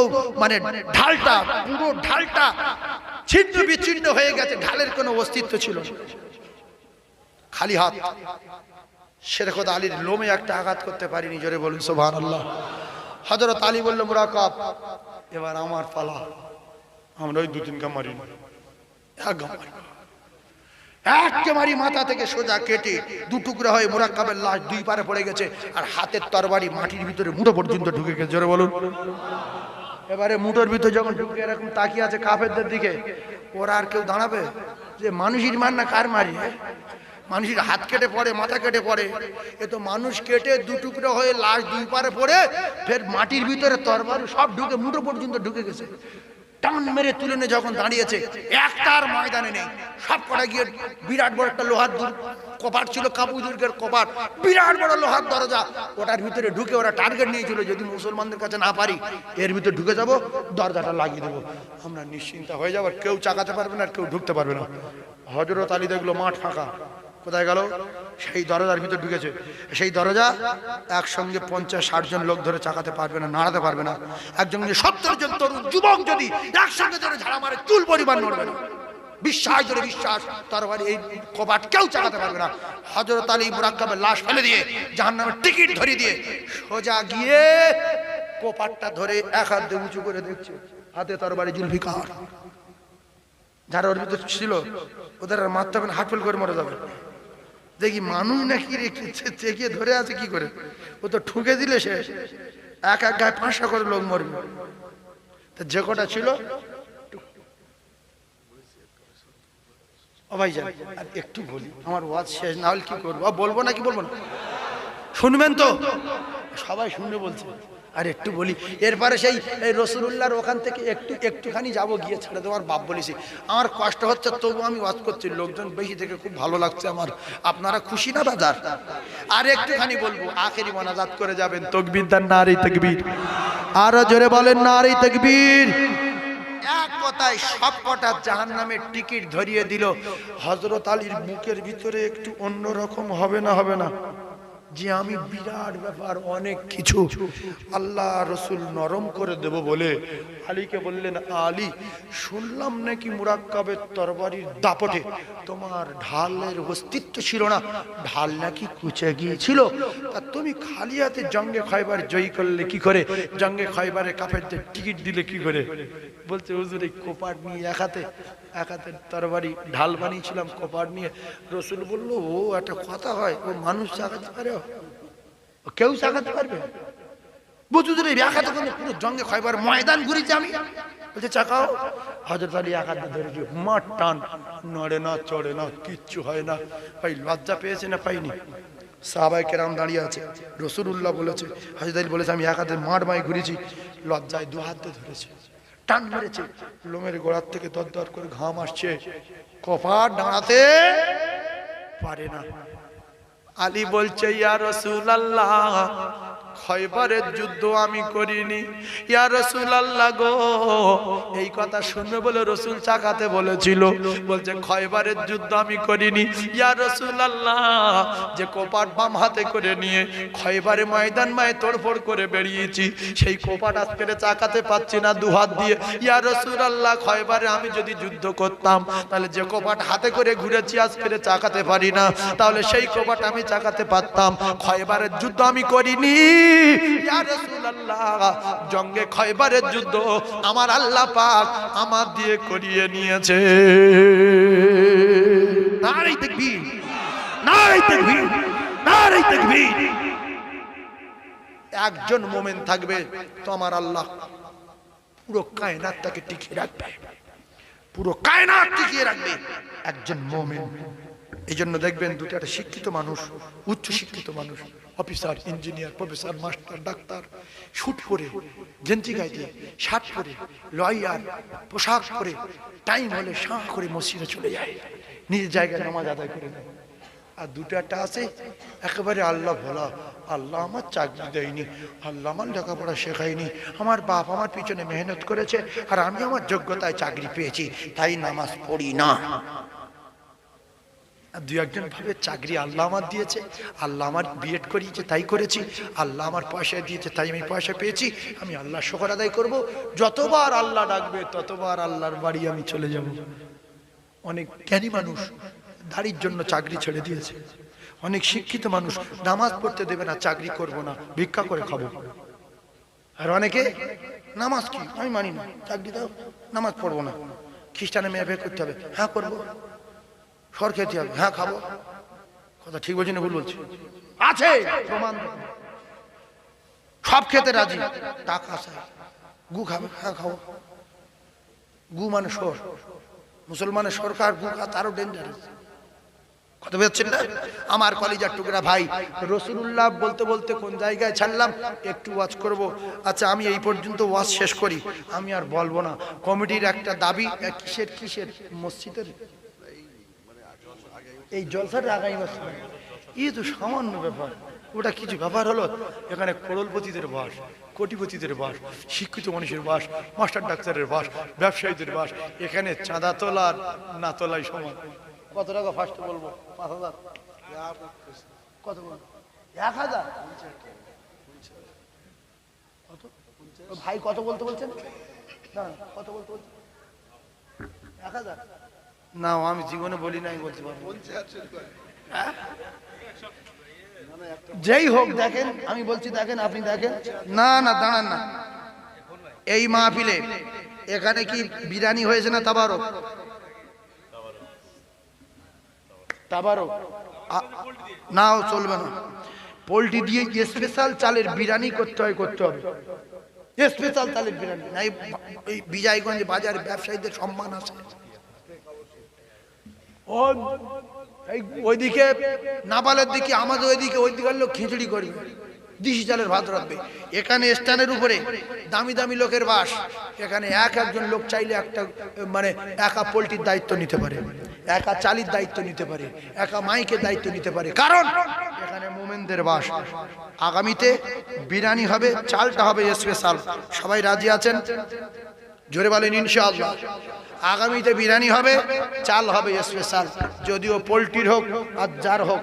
মানে ঢালটা, পুরো ঢালটা ছিন্ন বিচ্ছিন্ন হয়ে গেছে, ঢালের কোনো অস্তিত্ব ছিল না, খালি হাত। শেরখত আলীর লোমে একটা আঘাত করতে পারিনি, জোরে বলুন সুবহানাল্লাহ। হযরত আলী বলল মুরাকাব, এবার আমার পালা। আমরা ওই 2-3 গা মারি, এক মারি, মাথা থেকে সোজা কেটে 2 টুকরা হয়ে মুরাক্কাবের লাশ 2 পারে পড়ে গেছে, আর হাতের তরবারি মাটির ভিতরে মুঠো পর্যন্ত ঢুকে গেছে, জোরে বলুন। এবারে মুঠোর ভিতরে যখন ঢুকে এরকম তাকিয়ে আছে কাফেরদের দিকে, ওরা আর কেউ দাঁড়াবে? যে মানুষের মার না কার মারি? মানুষের হাত কেটে পড়ে, মাথা কেটে পড়ে, এ তো মানুষ কেটে 2 টুকরো হয়ে লাশ 2 পারে পড়ে, ফের মাটির ভিতরে তরবারি সব ঢুকে মুঠো পর্যন্ত ঢুকে গেছে। টান মেরে তুলে নিয়ে যখন দাঁড়িয়েছে, একটার ময়দানে নেই, সব কটা গিয়ে বিরাট বড় একটা লোহার কপাট ছিল, কাবু দুর্গের কপাট, বিরাট বড় লোহার দরজা, ওটার ভিতরে ঢুকে ওরা টার্গেট নিয়েছিল, যদি মুসলমানদের কাছে না পারি এর ভিতরে ঢুকে যাব, দরজাটা লাগিয়ে দেবো, আমরা নিশ্চিন্ত হয়ে যাবো, কেউ চাকাতে পারবে না, আর কেউ ঢুকতে পারবে না। হযরত আলী দেখলো মাঠ ফাঁকা, কোথায় গেল? সেই দরজার ভিতর ঢুকেছে। সেই দরজা একসঙ্গে 50-60 জন লোক ধরে চাকাতে পারবে না, নাড়াতে পারবে না। একজন 70 জন তরুণ যুবক যদি একসঙ্গে ধরে ঝাড়া মারে, চুল পরিমাণ নড়বে না। বিশ্বাস ধরে বিশ্বাস, তরবারি এই কপাট কেউ চাকাতে পারবে না। হযরত আলী মুরাক্কাবের লাশ ফেলে দিয়ে, জাহান্নামের টিকিট ধরিয়ে দিয়ে সোজা গিয়ে কপাটটা ধরে এক হাত দিয়ে উঁচু করে দেখছে, হাতে তরবারি, জুলফিকার। যারা ওর ভিতর ছিল ওদের আর মারতে হবে না, হাট ফেল করে মরে যাবে। দেখি মানুষ নাকি চেকিয়ে ধরে আছে কি করে, ও তো ঠুকে দিলে শেষ, এক এক গায়ে 500 করে লোক মরবে। তা যে কটা ছিল, ও ভাই যান আর একটু বলি, আমার ওয়াজ শেষ না হলে কি করবো, বলবো না কি বলবো না, শুনবেন তো? সবাই শুনে বলছে, আর একটু বলি। এরপরে সেই রসুলুল্লাহর ওখান থেকে একটুখানি যাবো, গিয়ে ছেড়ে দেওয়ার বাপ বলেছি। আমার কষ্ট হচ্ছে, তবু আমি ওয়াজ করছি, লোকজন বেশি থেকে খুব ভালো লাগছে আমার। আপনারা খুশি না বাজার? আর একটুখানি বলবো, আখেরি মোনাজাত করে যাবেন। তাকবীর দেন, নারে তাকবীর, আরো জোরে বলেন নারে তাকবীর। এক কথায় সব কটা জাহান্নামের টিকিট ধরিয়ে দিল। হযরত আলীর বুকের ভিতরে একটু অন্যরকম হবে না, হবে না? যে আমি বিরাট ব্যাপার, অনেক কিছু আল্লাহ রসুল নরম করে দেব বলে আলীকে বললেন, আলী শুনলাম নাকি মুরাক্কাবের তরবারির দাপটে তোমার ঢালের অস্তিত্ব ছিল না, ঢাল নাকি কুচে গিয়েছিল, তা তুমি খালি হাতে জঙ্গে খয়বার জয়ী করলে কি করে, জঙ্গে খয়বারে কাফেরদের টিকিট দিলে কি করে? বলছে হুজুর এই কোপাট নিয়ে এক হাতে তরবারি ঢাল বানিয়েছিলাম কোপাট নিয়ে। রসুল বললো, ও একটা কথা হয়, ও মানুষ চাকাতে পারে, কেউ চাকাতে পারবে? বুঝুদের এক হাতে পুরো জঙ্গে খয়বার ময়দান ঘুরেছি আমি। বলছে চাকাও। হযরত আলী এক হাতে ধরেছি, মাঠ টান, নড়ে না চড়ে না, কিচ্ছু হয় না। ভাই লজ্জা পেয়েছে না পাইনি? সাহাবায়ে কেরাম দাঁড়িয়ে আছে, রাসূলুল্লাহ বলেছে, হযরত আলী বলেছে আমি এক হাতে মাঠ মাই ঘুরেছি, লজ্জায় দু হাতে ধরেছে, টান মেরেছে, লোমের গোড়ার থেকে দরদর করে ঘাম আসছে, কপাট দাঁড়াতে পারে না। আলী বলছে, ইয়া রাসূলুল্লাহ খয়বারের যুদ্ধ আমি করিনি, ইয়া রাসূলুল্লাহ গো। এই কথা শুনবে বলে রাসূল চাকাতে বলেছিল। বলছে খয়বারের যুদ্ধ আমি করিনি ইয়া রাসূলুল্লাহ, যে কোপাট বাম হাতে করে নিয়ে খয়বারে ময়দান মায়ে তোড়ফোড় করে বেরিয়েছি, সেই কোপাট আজকে চাকাতে পাচ্ছি না দু হাত দিয়ে। ইয়া রাসূলুল্লাহ খয়বারে আমি যদি যুদ্ধ করতাম, তাহলে যে কোপাট হাতে করে ঘুরেছি আজকে চাকাতে পারি না, তাহলে সেই কোপাট আমি চাকাতে পারতাম। খয়বারের যুদ্ধ আমি করিনি ইয়া রাসূলুল্লাহ, জঙ্গে খয়বারের যুদ্ধ আমার আল্লাহ পাক আমার দিয়ে করিয়ে নিয়েছে। নারে তাকবীর, নারে তাকবীর, নারে তাকবীর। একজন মুমিন থাকবে তো আমার আল্লাহ পুরো কায়নাতটাকে টিকিয়ে রাখবে, পুরো কায়নাত টিকিয়ে রাখবে একজন মুমিন। এই জন্য দেখবেন দুটো একটা শিক্ষিত মানুষ, উচ্চ শিক্ষিত মানুষ, officer, engineer, professor, master, doctor, shoot পরে, গেঞ্জি গায়ে দিয়ে, শার্ট পরে, লয়ার, পোশাক পরে, টাইম হলে শাঁ করে মসজিদে চলে যায়, নিজের জায়গায় নামাজ আদায় করে নেয়। আর দুটো একটা আছে একেবারে আল্লাহ ভোলা, আল্লাহ আমার চাকরি দেয়নি, আল্লাহ আমার লেখাপড়া শেখায়নি, আমার বাপ আমার পিছনে মেহনত করেছে আর আমি আমার যোগ্যতায় চাকরি পেয়েছি, তাই নামাজ পড়ি না। দুই একজন ভাবে চাকরি আল্লাহ আমার দিয়েছে, আল্লাহ আমার বিএড করিয়েছে তাই করেছি, আল্লাহ আমার পয়সা দিয়েছে তাই আমি পয়সা পেয়েছি, আমি আল্লাহ শুকর আদায় করব, যতবার আল্লাহ ডাকবে ততবার আল্লাহর বাড়ি আমি চলে যাব। অনেক জ্ঞানী মানুষ দাড়ির জন্য চাকরি ছেড়ে দিয়েছে, অনেক শিক্ষিত মানুষ নামাজ পড়তে দেবে না, চাকরি করব না, ভিক্ষা করে খাবো। আর অনেকে নামাজ কি আমি মানি না, চাকরি দাও, নামাজ পড়বো না, খ্রিস্টানের মেয়ে বিয়ে করতে হবে, হ্যাঁ করবো, সর খেতে হবে, হ্যাঁ খাবো। কথা ঠিক বলছি না ভুল বলছি? আছে প্রমাণ, সব খেতে রাজি, টাকা চাই, গু খাবে, হ্যাঁ খাবো। গু মানে সর, মুসলমানের সরকার গু খা তারও ডেঞ্জারাস। কথা বলছেন না আমার কলিজার টুকরা ভাই? রাসূলুল্লাহ বলতে বলতে কোন জায়গায় ছাড়লাম, একটু ওয়াজ করব। আচ্ছা আমি এই পর্যন্ত ওয়াজ শেষ করি, আমি আর বলবো না। কমিটির একটা দাবি, কিসের মসজিদের এই জলসার আগামী বছর, এই তো সামান্য ব্যাপার, ওটা কিছু ব্যাপার হলো? এখানে করোড়পতিদের বাস, কোটিপতিদের বাস, শিক্ষিত মানুষের বাস, মাস্টার ডাক্তারের বাস, ব্যবসায়ীদের বাস। এখানে চাঁদা তোলার না তোলাই সমান। কত টাকা ফার্স্ট বলবো? 5,000? কত বলবো? 1,000? কত ভাই, কত বলতে বলছেন? না কত বলতে বলছেন? 1,000? না আমি জীবনে বলি নাই, বলতে পারবো। যেই হোক দেখেন, আমি বলছি দেখেন, আপনি দেখেন। না না দাঁড়ান না, এই মাহফিলে এখানে কি বিরিয়ানি হয়েছে না তাবারক? তাবারক নাও চলবে না, পোল্ট্রি দিয়ে স্পেশাল চালের বিরিয়ানি করতে হবে, স্পেশাল চালের বিরিয়ানি। এই বিজয়গঞ্জ বাজারে ব্যবসায়ীদের সম্মান আছে। ওইদিকে নাবালের দিকে, আমাদের ওইদিকে লোক খিচুড়ি করবে, দিশি চালের ভাত রাখবে। এখানে স্ট্যান্ডের উপরে দামি দামি লোকের বাস, এখানে একজন লোক চাইলে একটা মানে একা পোল্ট্রির দায়িত্ব নিতে পারে, একা চালির দায়িত্ব নিতে পারে, একা মাইকের দায়িত্ব নিতে পারে, কারণ এখানে মোমেনদের বাস। আগামীতে বিরিয়ানি হবে, চালটা হবে স্পেশাল। সবাই রাজি আছেন? জোরে বলেন ইনশাআল্লাহ। আগামীতে বিরিয়ানি হবে, চাল হবে স্পেশাল, যদিও পোল্ট্রির হোক আর যার হোক।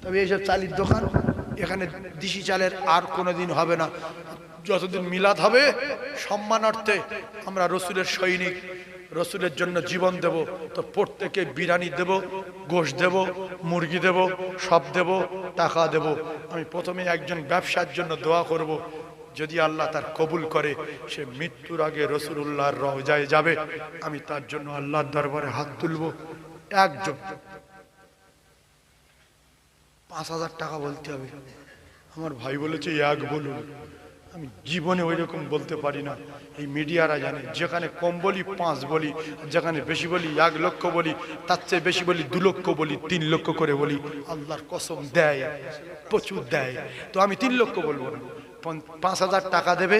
তবে এইসব চালের দোকান এখানে দিশি চালের আর কোনোদিন হবে না। যতদিন মিলাদ হবে সম্মানার্থে আমরা রসুলের সৈনিক, রসুলের জন্য জীবন দেব, তো প্রত্যেকে বিরিয়ানি দেব, গোশত দেব, মুরগি দেব, সব দেব, টাকা দেব। আমি প্রথমে একজন ব্যবসার জন্য দোয়া করব, যদি আল্লাহ তার কবুল করে সে মৃত্যুর আগে রসুলুল্লাহর রওজায় যাবে, আমি তার জন্য আল্লাহর দরবারে হাত তুলব। একজন 5,000 টাকা বলতে হবে। আমার ভাই বলেছে এক বলুন, আমি জীবনে ওই রকম বলতে পারি না। এই মিডিয়ারা জানে, যেখানে কম বলি 5 বলি, যেখানে বেশি বলি 1 লক্ষ বলি, তার চেয়ে বেশি বলি 2 লক্ষ বলি, 3 লক্ষ করে বলি। আল্লাহর কসম দেয়, প্রচুর দেয়। তো আমি 3 লক্ষ বলবো না, 5,000 টাকা দেবে।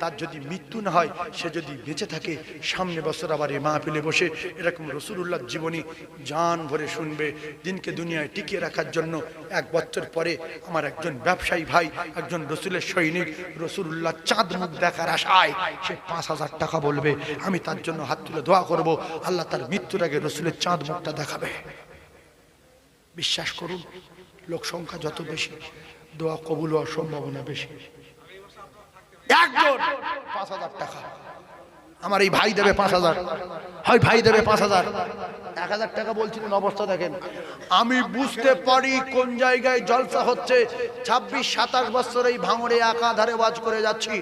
তার যদি মৃত্যু না হয়, সে যদি বেঁচে থাকে, সামনে বছর আবার এই মাহফিলে বসে এরকম রসুলুল্লাহর জীবনী জান ভরে শুনবে। দিনকে দুনিয়ায় টিকিয়ে রাখার জন্য 1 বছর পরে আমার একজন ব্যবসায়ী ভাই, একজন রসুলের সৈনিক, রসুলুল্লাহ চাঁদ মুখ দেখার আশায় সে 5,000 টাকা বলবে। আমি তার জন্য হাত তুলে দোয়া করব, আল্লাহ তার মৃত্যুর আগে রসুলের চাঁদ মুখটা দেখাবে। বিশ্বাস করুন, লোক সংখ্যা যত বেশি, দোয়া কবুল হওয়ার সম্ভাবনা বেশি। একজন 5,000 টাকা আমার এই ভাই দেবে, 5,000 হয় ভাই দেবে 5,000। 1,000 টাকা বলছিলেন, অবস্থা দেখেন। আমি বুঝতে পারি কোন জায়গায় জলসা হচ্ছে। 26-27 বছর এই ভাঙড়ে একাধারে ওয়াজ করে যাচ্ছি।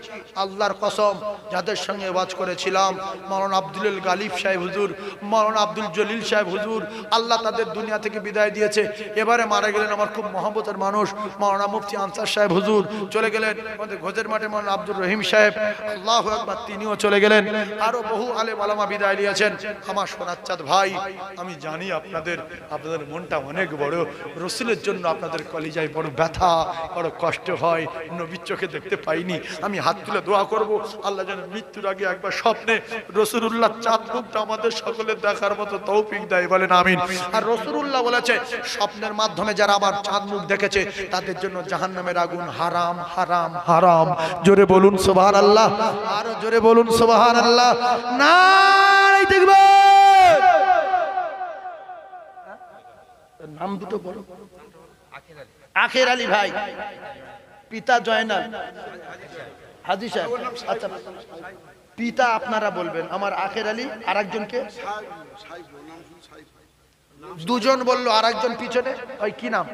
আল্লাহর কসম, যাদের সঙ্গে ওয়াজ করেছিলাম, মাওলানা আব্দুল গালিব সাহেব হুজুর, মাওলানা আব্দুল জলিল সাহেব হুজুর, আল্লাহ তাদের দুনিয়া থেকে বিদায় দিয়েছে। এবারে মারা গেলেন আমার খুব মহব্বতের মানুষ মাওলানা মুফতি আনসার সাহেব হুজুর, চলে গেলেন। আমাদের ঘোষের মাঠে মাওলানা আব্দুর রহিম সাহেব, আল্লাহু আকবার, তিনিও চলে গেলেন। আরো বহু আলেম ওলামা বিদায় নিয়েছেন। আমার সোনাচ্চাঁদ ভাই, আমি জানি আপনাদের মনটা অনেক বড়। রসুলের জন্য আপনাদের কলিজায় বড় ব্যথা, বড় কষ্ট হয়। নবীর চোখে দেখতে পাইনি। আমি হাত তুলে দোয়া করব, আল্লাহ যেন মৃত্যুর আগে একবার স্বপ্নে রসুলুল্লাহ চাঁদ মুখটা আমাদের সকলের দেখার মতো তৌফিক দেয়, বলেন আমিন। আর রসুলুল্লাহ বলেছে, স্বপ্নের মাধ্যমে যারা আবার চাঁদ মুখ দেখেছে তাদের জন্য জাহান্নামের আগুন হারাম, হারাম, হারাম। জোরে বলুন সুবহানাল্লাহ, আরো জোরে বলুন সুবহানাল্লাহ। নাই দেখবে নাম দুটো বলো। আখের আলী ভাই, পিতা জয়নাল হাজী সাহেব। আচ্ছা, পিতা আপনারা বলবেন। আমার আখের আলী, আর একজনকে দুজন বললো, আর একজন পিছনে ওই কি নাম?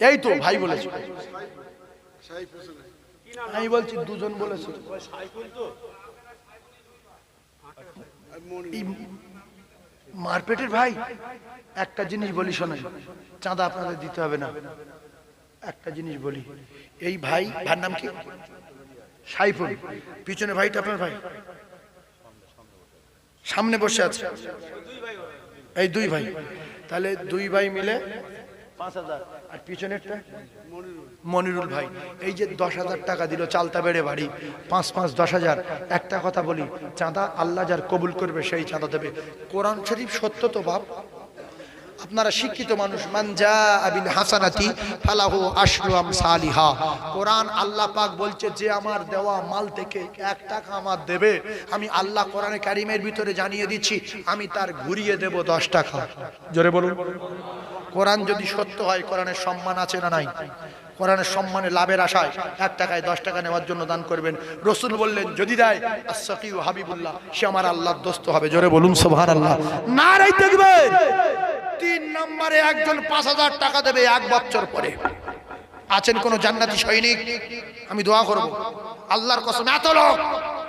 এই তো ভাই বলেছে, আমি বলছি দুজন বলেছে। মারপেটের ভাই, একটা জিনিস বলি শোনেন, চাঁদা আপনাদের দিতে হবে না। একটা জিনিস বলি, এই ভাই, ভাইয়ের নাম কি? সাইফুল। পিছনে ভাইটা আপনার ভাই, সামনে বসে আছে এই 2 ভাই। তাহলে 2 ভাই মিলে 5,000। আর পিছনেরটা মনিরুল ভাই। এই যে 10,000 টাকা দিল চালতা বেড়ে বাড়ি, 5-5 10,000। একটা কথা বলি, চাঁদা আল্লাহ যার কবুল করবে সেই চাঁদা দেবে। কোরআন শরীফ সত্য তো বাপ, আপনারা শিক্ষিত মানুষ। মান জাআ বিল হাসানাতি ফালাহু আশরু আমসালিহা। কোরআন আল্লাহ পাক বলছে, যে আমার দেওয়া মাল থেকে 1 টাকা আমার দেবে, আমি আল্লাহ কোরআনে কারিমের ভিতরে জানিয়ে দিচ্ছি, আমি তার ঘুরিয়ে দেব 10 টাকা। জোরে বলুন। কোরআন যদি সত্য হয়, কোরআনের সম্মান আছে না নাই? কোরআনের সম্মানে লাভের আশায় 1 টাকায় 10 টাকা নেওয়ার জন্য দান করবেন। রসুল বললেন, যদি দেয় আস-সাকিউ হাবিবুল্লাহ, সে আমার আল্লাহর দোস্ত হবে। জোরে বলুন সুবহানাল্লাহ। নারে তাকবীর। 3 নম্বরে একজন 5,000 টাকা দেবে 1 বছর পরে। আছেন কোন জান্নাতি সৈনিক? আমি দোয়া করব, আল্লাহর কসম, এত লোক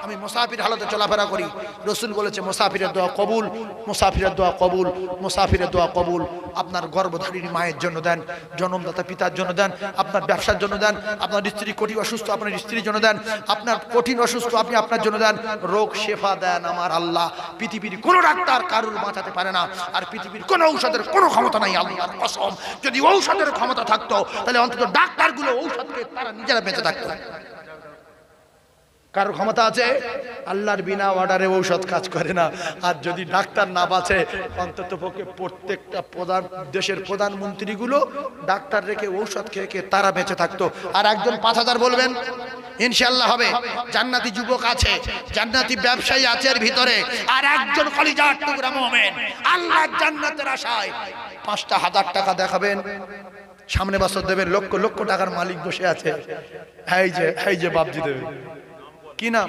আমি মুসাফির হালতে চলাফেরা করি। রসুল বলেছে, মুসাফিরের দোয়া কবুল, মুসাফিরের দোয়া কবুল, মুসাফিরের দোয়া কবুল। আপনার গর্ভধারিণী মায়ের জন্য দেন, জন্মদাতা পিতার জন্য দেন, আপনার ব্যবসার জন্য দেন, আপনার স্ত্রী কঠিন অসুস্থ আপনার স্ত্রীর জন্য দেন, আপনার কঠিন অসুস্থ আপনি আপনার জন্য দেন। রোগ শেফা দেন আমার আল্লাহ। পৃথিবীর কোনো ডাক্তার কারুর বাঁচাতে পারে না, আর পৃথিবীর কোনো ঔষধের কোনো ক্ষমতা নাই আল্লাহর কসম। যদি ঔষধের ক্ষমতা থাকতো, তাহলে অন্তত ডাক্তারগুলো ঔষধকে তারা নিজেরা বেঁচে থাকতো। কারোর ক্ষমতা আছে? আল্লাহর বিনা অর্ডারে ঔষধ কাজ করে না। আর যদি ডাক্তার না বাঁচে, অন্তত পক্ষে প্রত্যেকটা দেশের প্রধানমন্ত্রীগুলো ডাক্তার রেখে ঔষধ খেয়ে খেয়ে তারা বেঁচে থাকতো। আর একজন 5,000 বলবেন, ইনশাআল্লাহ হবে। জান্নাতি যুবক আছে, জান্নাতি ব্যবসায়ী আছে এর ভিতরে, আর একজন কলিজার টুকরা মুমিন আল্লাহর জান্নাতের আশায় 5টা 1000 টাকা দেখাবেন, সামনে বছর দেবেন, লক্ষ লক্ষ টাকার মালিক বসে আছে। এই যে বাপজি দেবে। কি নাম?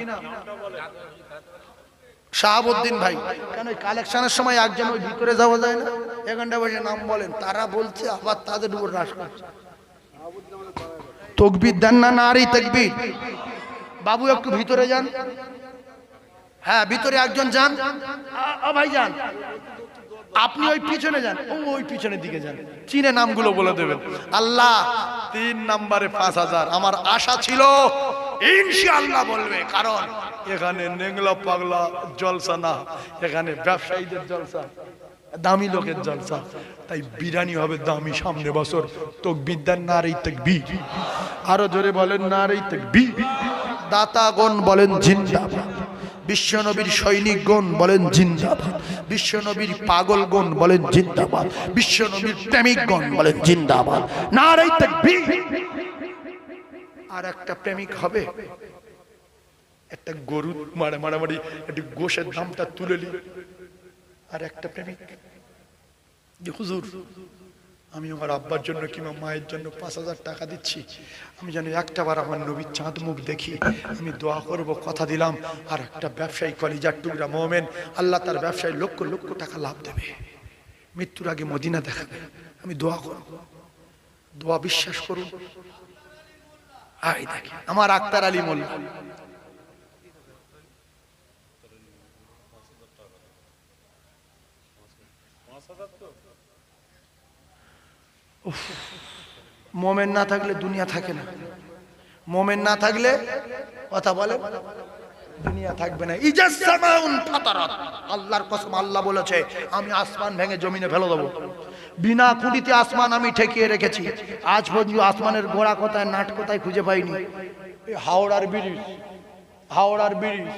শাহাবুদ্দিন ভাই। কেন ওই কালেকশনের সময় একজন ওই ভিতরে যাওয়া যায় না? এখানটা বসে নাম বলেন, তারা বলছে আবার তাদের উপর রাস করছে। তকবীর দেন না? নারী তাকবীর। বাবু একটু ভিতরে যান। হ্যাঁ ভিতরে একজন যান। ভাই যান, আপনি ওই পিছনে যান, ওই পিছনের দিকে যান, চিনে নামগুলো বলে দেবেন। আল্লাহ 3 নম্বরে 5000। আমার আশা ছিল ইনশাআল্লাহ বলবে, কারণ এখানে নেংলা পাগলা জলসা না, এখানে ব্যবসায়ীদের জলসা, দামি লোকের জলসা, তাই বিরিয়ানি হবে দামি সামনে বছর। তাকবীর দেন, নারী তাকবীর। আরো জোরে বলেন নারী তাকবীর। দাতাগণ বলেন জিন্দাবাদ। বিশ্বনবীর সৈনিকগণ বলেন জিন্দাবাদ। বিশ্বনবীর পাগলগণ বলেন জিন্দাবাদ। বিশ্বনবীর প্রেমিকগণ বলেন জিন্দাবাদ। নারে তাকবীর। আর একটা প্রেমিক হবে, একটা গরু মারামারি, একটু গোশের দামটা তুলে নি। আর একটা প্রেমিক, যে হুজুর আমি আমার আব্বার জন্য কিংবা মায়ের জন্য 5000 টাকা দিচ্ছি, আমি জানি একটাবার আমার নবীর চাঁদ মুখ দেখি, আমি দোয়া করব, কথা দিলাম। আর একটা ব্যবসায়ী কলিজার টুকরা মোমেন, আল্লাহ তার ব্যবসায় লক্ষ লক্ষ টাকা লাভ দেবে, মৃত্যুর আগে মদিনা দেখাবে, আমি দোয়া করব। দোয়া বিশ্বাস করুন। আই দেখে আমার আক্তার আলী মোল্লা, মোমেন না থাকলে দুনিয়া থাকে না। মোমেন না থাকলে কথা বলে দুনিয়া থাকবে না। আল্লাহর কসম, আল্লাহ বলেছে আমি আসমান ভেঙে জমিনে ফেলে দেবো। বিনা খুঁটিতে আসমান আমি ঠেকিয়ে রেখেছি। আজ পর্যন্ত আসমানের গোড়া কোথায়, নাট কোথায় খুঁজে পাইনি। হাওড়ার ব্রিজ, হাওড়ার ব্রিজ,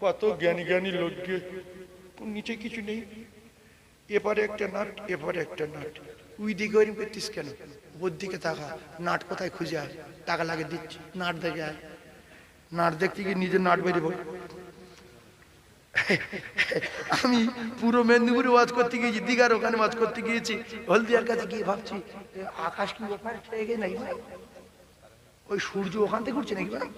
কত জ্ঞানী জ্ঞানী লোক, নিচে কিছু নেই, এপারে একটা নাট, এপারে একটা নাট। ওই দিকে ওই করতিস কেন? ওর দিকে তাকা, নাট কোথায় খুঁজে আয়, টাকা লাগে দিচ্ছি, নাট দেখে আয়। নাট দেখতে গিয়ে নিজের নাট বেরিয়ে পড়। আমি পুরো মেদিনীপুরে ওয়াজ করতে গিয়েছি, দীঘার ওখানে ওয়াজ করতে গিয়েছি, হলদিয়ার কাছে গিয়ে ভাবছি আকাশ কি ওপারে থেকে নাকি ভাই, ওই সূর্য ওখান থেকে উঠছে নাকি ভাই।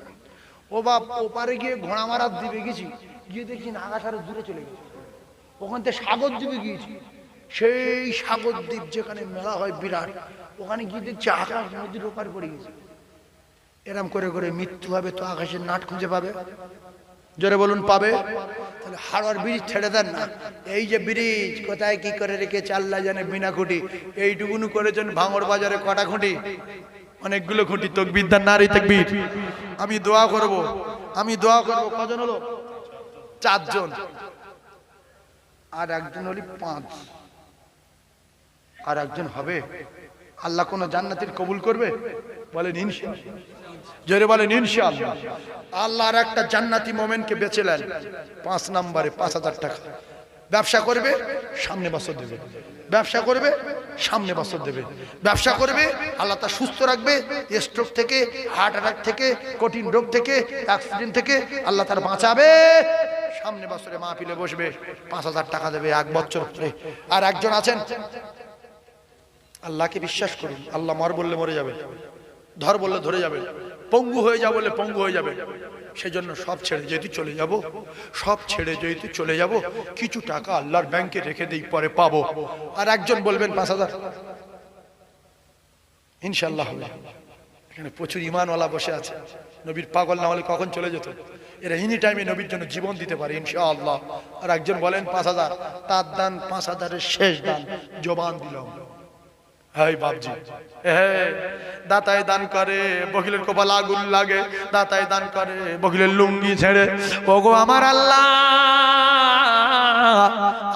ও বাপ, ওপারে গিয়ে ঘোড়া মারার দ্বীপে গেছি, গিয়ে দেখছি না আকাশ আরো দূরে চলে গেছে। ওখান থেকে সাগর দ্বীপে গিয়েছি, সেই সাগর দ্বীপ যেখানে মেলা হয় বিরাট, ওখানে গিয়ে দেখছি আকাশ নদীর ওপারে পড়ে গেছে। এরম করে করে মৃত্যু হবে তো আকাশের নাট খুঁজে পাবে? জোরে বলুন পাবে? তাহলে হাওড়ার ব্রিজ ছেড়ে দেন না। এই যে ব্রিজ কোথায় কি করে রেখেছে আল্লাহ জানে, বিনা খুঁটি। এইটুকুনু করেছেন ভাঙড় বাজারে কটা খুঁটি? অনেকগুলো খুঁটি। তাকবীর দেন, নারী তাকবীর। আমি দোয়া করব, আমি দোয়া করব। কজন হলো? 4 জন। আর একজন হলি 5, আর একজন হবে। আল্লাহ কোন জান্নাতের কবুল করবে? বলেন ইনশাআল্লাহ। জোরে বলেন ইনশাআল্লাহ। আল্লাহ আর একটা জান্নাতি মোমেনকে বেচেলেন 5 নম্বরে 5000 টাকা। ব্যবসা করবে, সামনে বছর দেবে। ব্যবসা করবে, সামনে বছর দেবে। ব্যবসা করবে, আল্লাহ তা সুস্থ রাখবে, স্ট্রোক থেকে, হার্ট অ্যাটাক থেকে, কঠিন রোগ থেকে, অ্যাক্সিডেন্ট থেকে আল্লাহ তার বাঁচাবে। সামনে বছরে মাহফিলে বসবে, 5000 টাকা দেবে 1 বছর পরে। আর একজন আছেন, আল্লাহকে বিশ্বাস করুন, আল্লাহ মর বললে মরে যাবে, ধর বললে ধরে যাবে, পঙ্গু হয়ে যা বললে পঙ্গু হয়ে যাবে। সেজন্য সব ছেড়ে যেহেতু চলে যাব, সব ছেড়ে যেহেতু চলে যাব, কিছু টাকা আল্লাহর ব্যাংকে রেখে দিই, পরে পাবো। আর একজন বলবেন 5000, ইনশাআল্লাহ হবে। এখানে প্রচুর ইমানওয়ালা বসে আছে, নবীর পাগল না হলে কখন চলে যেত। এরা এনি টাইমে নবীর জন্য জীবন দিতে পারে ইনশাআল্লাহ। আর একজন বলেন 5000, তার দান 5000-এর শেষ দান, জবান দিলাম। হাই বাপজি, দাতায় দান করে বকিলের কপাল আগুন লাগে, দাতায় দান করে বকিলের লুঙ্গি ছেড়ে। ওগো আমার আল্লাহ,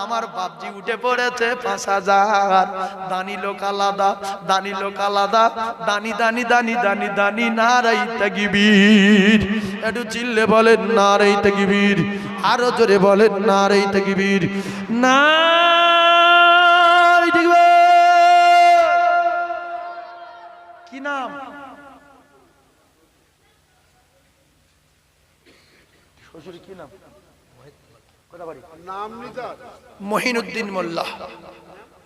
আমার বাপজি উঠে পড়েছে 5000। দানি লোক আলাদা, দানি লোক আলাদা, দানি দানি দানি দানি দানি। নারাই তাকবীর। একটু চিল্লে বলেন নারাই তাকবীর। আরো জোরে বলেন নারাই তাকবীর। নারাই তাকবীর। কি নাম? শ্বশুর কি নাম? মহিনুদ্দিন মোল্লা।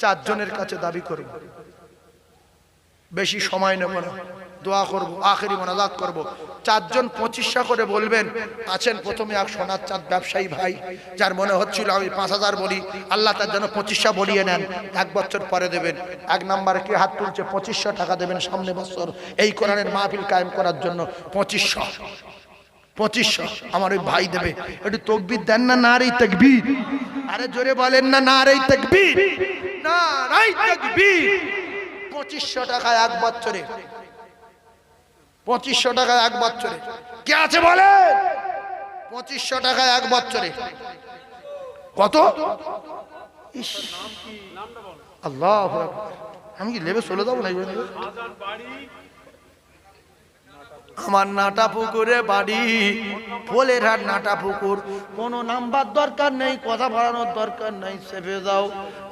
চারজনের কাছে দাবি করব, বেশি সময় নেব না, দোয়া করব, আখেরি মোনাজাত করব। চারজন 2500 করে বলবেন। আছেন প্রথমে এক সোনার চাঁদ ব্যবসায়ী ভাই, যার মনে হচ্ছিল আমি 5000 বলি, আল্লাহ তার জন্য 2500 বলিয়ে নেন, 1 বছর পরে দেবেন। 1 নম্বরে কি হাত তুলছে? 2500 টাকা দেবেন সামনে বছর এই কোরআনের মাহফিল কায়েম করার জন্য। 2500 আমার ওই ভাই দেবে। একটু তাকবীর দেন না, নারে তাকবীর। আরে জোরে বলেন না, নারে তাকবীর, নারে তাকবীর। 2500 টাকা 1 বছরে, 2500 টাকা 1 বছরে। কে আছে বলে? 2500 টাকা 1 বছরে কত? আল্লাহ, আমি কি লেবে চলে যাবো না? আমার নাটা পুকুরে বাড়ি, পোলের হাট নাটা পুকুর। কোনো নাম্বার দরকার নেই, কথা বাড়ানোর দরকার নেই, চেপে যাও।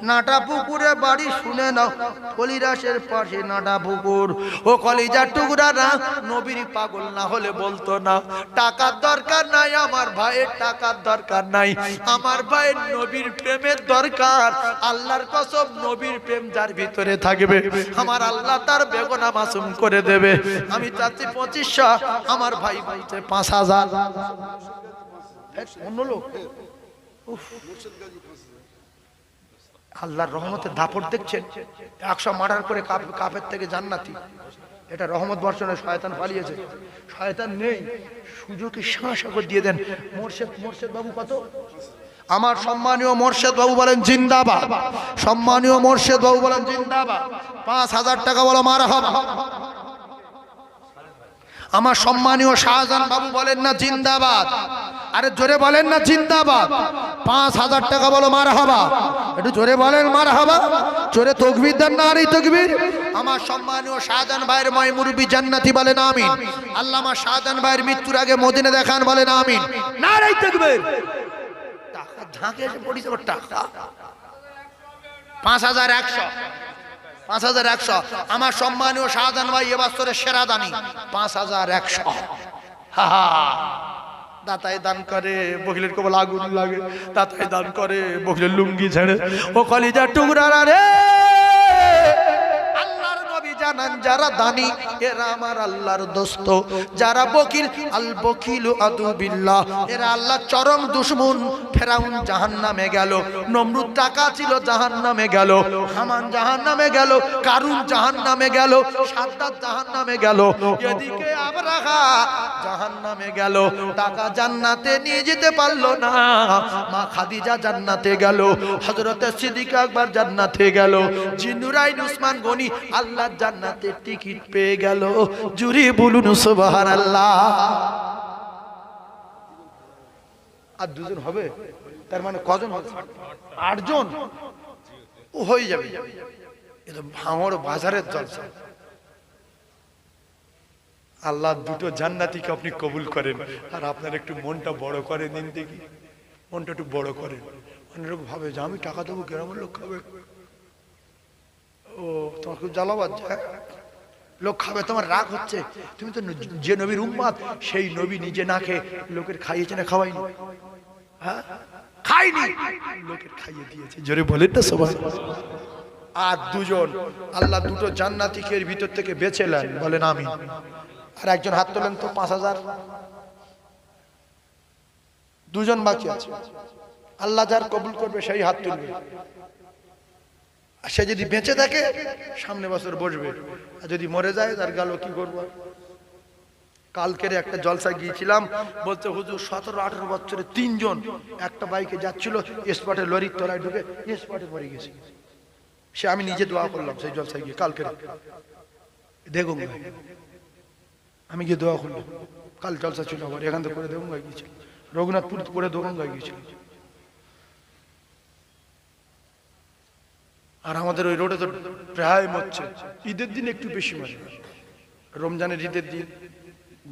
নাটা পুকুরে বাড়ি, শুনে নাও, ফলিরাসের পাশে নাটা পুকুর। ও কলিজার টুকরা না, নবীর পাগল না হলে বলতো না। টাকার দরকার নাই আমার ভাইয়ের, টাকার দরকার নাই আমার ভাইয়ের, নবীর প্রেমের দরকার। আল্লাহর কসম, নবীর প্রেম যার ভিতরে থাকবে আমার আল্লাহ তার বেগুনাহ মাসুম করে দেবে। আমি চাচ্ছি 2500, আমার ভাই বলছে 5000। অন্য লোক আল্লাহর রহমতের দাপট দেখছেন। 100 মার্ডার করে কাফের থেকে জান্নাতি। এটা রহমত বর্ষণে শয়তান পালিয়েছে। শয়তান নেই, সুযোগে শাঁসাগর দিয়ে দেন। মোর্শেদ বাবু কত? আমার সম্মানীয় মোর্শেদ বাবু বলেন জিন্দাবাদ। সম্মানীয় মোর্শেদ বাবু বলেন জিন্দাবাদ। 5000 টাকা বলো মারহাবা। আমার সম্মানীয় শাহজাহান বাবু বলেন না জিন্দাবাদ। আরে জোরে বলেন না জিন্দাবাদ। 5000 টাকা বলো মারহাবা। একটু জোরে বলেন মারহাবা। জোরে তাকবীর দেন, নারে তাকবীর। আমার সম্মানীয় শাহজাহান ভাইয়ের ময় মুরব্বি জান্নাতি বলেন আমিন। আল্লামা শাহজাহান ভাইয়ের মৃত্যুর আগে মদিনা দেখান বলেন আমিন, নারে তাকবীর। টাকা ঝাঁকে এসে পড়িছে টাকা। 5100, 5100। আমার সম্মানীয় শাহজাহান ভাই এবছরের সেরা দানি 5100। দাতায় দান করে, বকিলের কবল আগুন লাগে। দাতায় দান করে, বকিলের লুঙ্গি ছেড়ে। ও কলিজার টুকরা রে, আল্লাহর নবী জানান যারা দানি এরা আমার আল্লাহর দোস্ত। যারা বকিল, আল বকিলু আদু বিল্লাহ, এরা আল্লাহর চরম দুশমন। ফেরাউন জাহান্নামে গেল, নমরুদ টাকা ছিল জাহান্নামে গেল, হামান জাহান্নামে গেল, কারুন জাহান্নামে গেল, সাদ্দাত জাহান্নামে গেল, এদিকে আবরাহা জাহান্নামে গেল। টাকা জান্নাতে নিয়ে যেতে পারলো না। মা খাদিজা জান্নাতে গেল, হযরত সিদ্দিক আকবর জান্নাতে গেল, জিন্নুরাইন উসমান গনি আল্লাহর জান্নাতে টিকিট পেয়ে গেল। জুরি বলুন সুবহানাল্লাহ। আর 2 জন হবে, তার মানে কজন হবে? 8 জন। ও হয়ে যাবে। এটা ভাঙড় বাজারের জলসা। আল্লাহ দুটো জান্নাতীকে আপনি কবুল করেন। আর আপনার একটু মনটা বড় করে নিন দেখি, মনটা একটু বড় করেন। অনেক লোক ভাবে যে আমি টাকা দেবো, গ্রামের লোক খাবে। ও তোমার খুব জ্বালাবাদ, লোক খাবে, তোমার রাগ হচ্ছে। তুমি তো যে নবীর উম্মত, সেই নবী নিজে না খেয়ে লোকের খাইয়েছে না খাওয়াইনি? হ্যাঁ, খাইনি, লোকের খাইয়ে দিয়েছে। জোরে বলেন না সবাই। আর 2 জন আল্লাহ দুটো জান্নাতীকে ভিতর থেকে বেছে নেন, বলেন আমিন। আর একজন হাত তোলেন তো, 5000। 2 জন বাকি আছে। আল্লাহ যার কবুল করবে সেই হাত তুলবে। আর সে যদি বেঁচে থাকে সামনে বছর বসবে, আর যদি মরে যায় তার গেল কি করবো। কালকের একটা জলসা গিয়েছিলাম, বলতে হুজুর 17-18 বছরে 3 জন একটা বাইকে যাচ্ছিল, স্পটে লরির তলায় ঢুকে স্পটে মরে গেছে। সে আমি নিজে দোয়া করলাম সেই জলসা গিয়ে কালকের। দেখুন আমি গিয়ে দোয়া করলাম। কাল জলসা ছিল আমার, এখান থেকে করে দেখুন গিয়েছিল, রঘুনাথপুর করে দেখুন গিয়েছিল। আর আমাদের ওই রোডে তো প্রায় মরছে। ঈদের দিন একটু বেশি মারে, রমজানের ঈদের দিন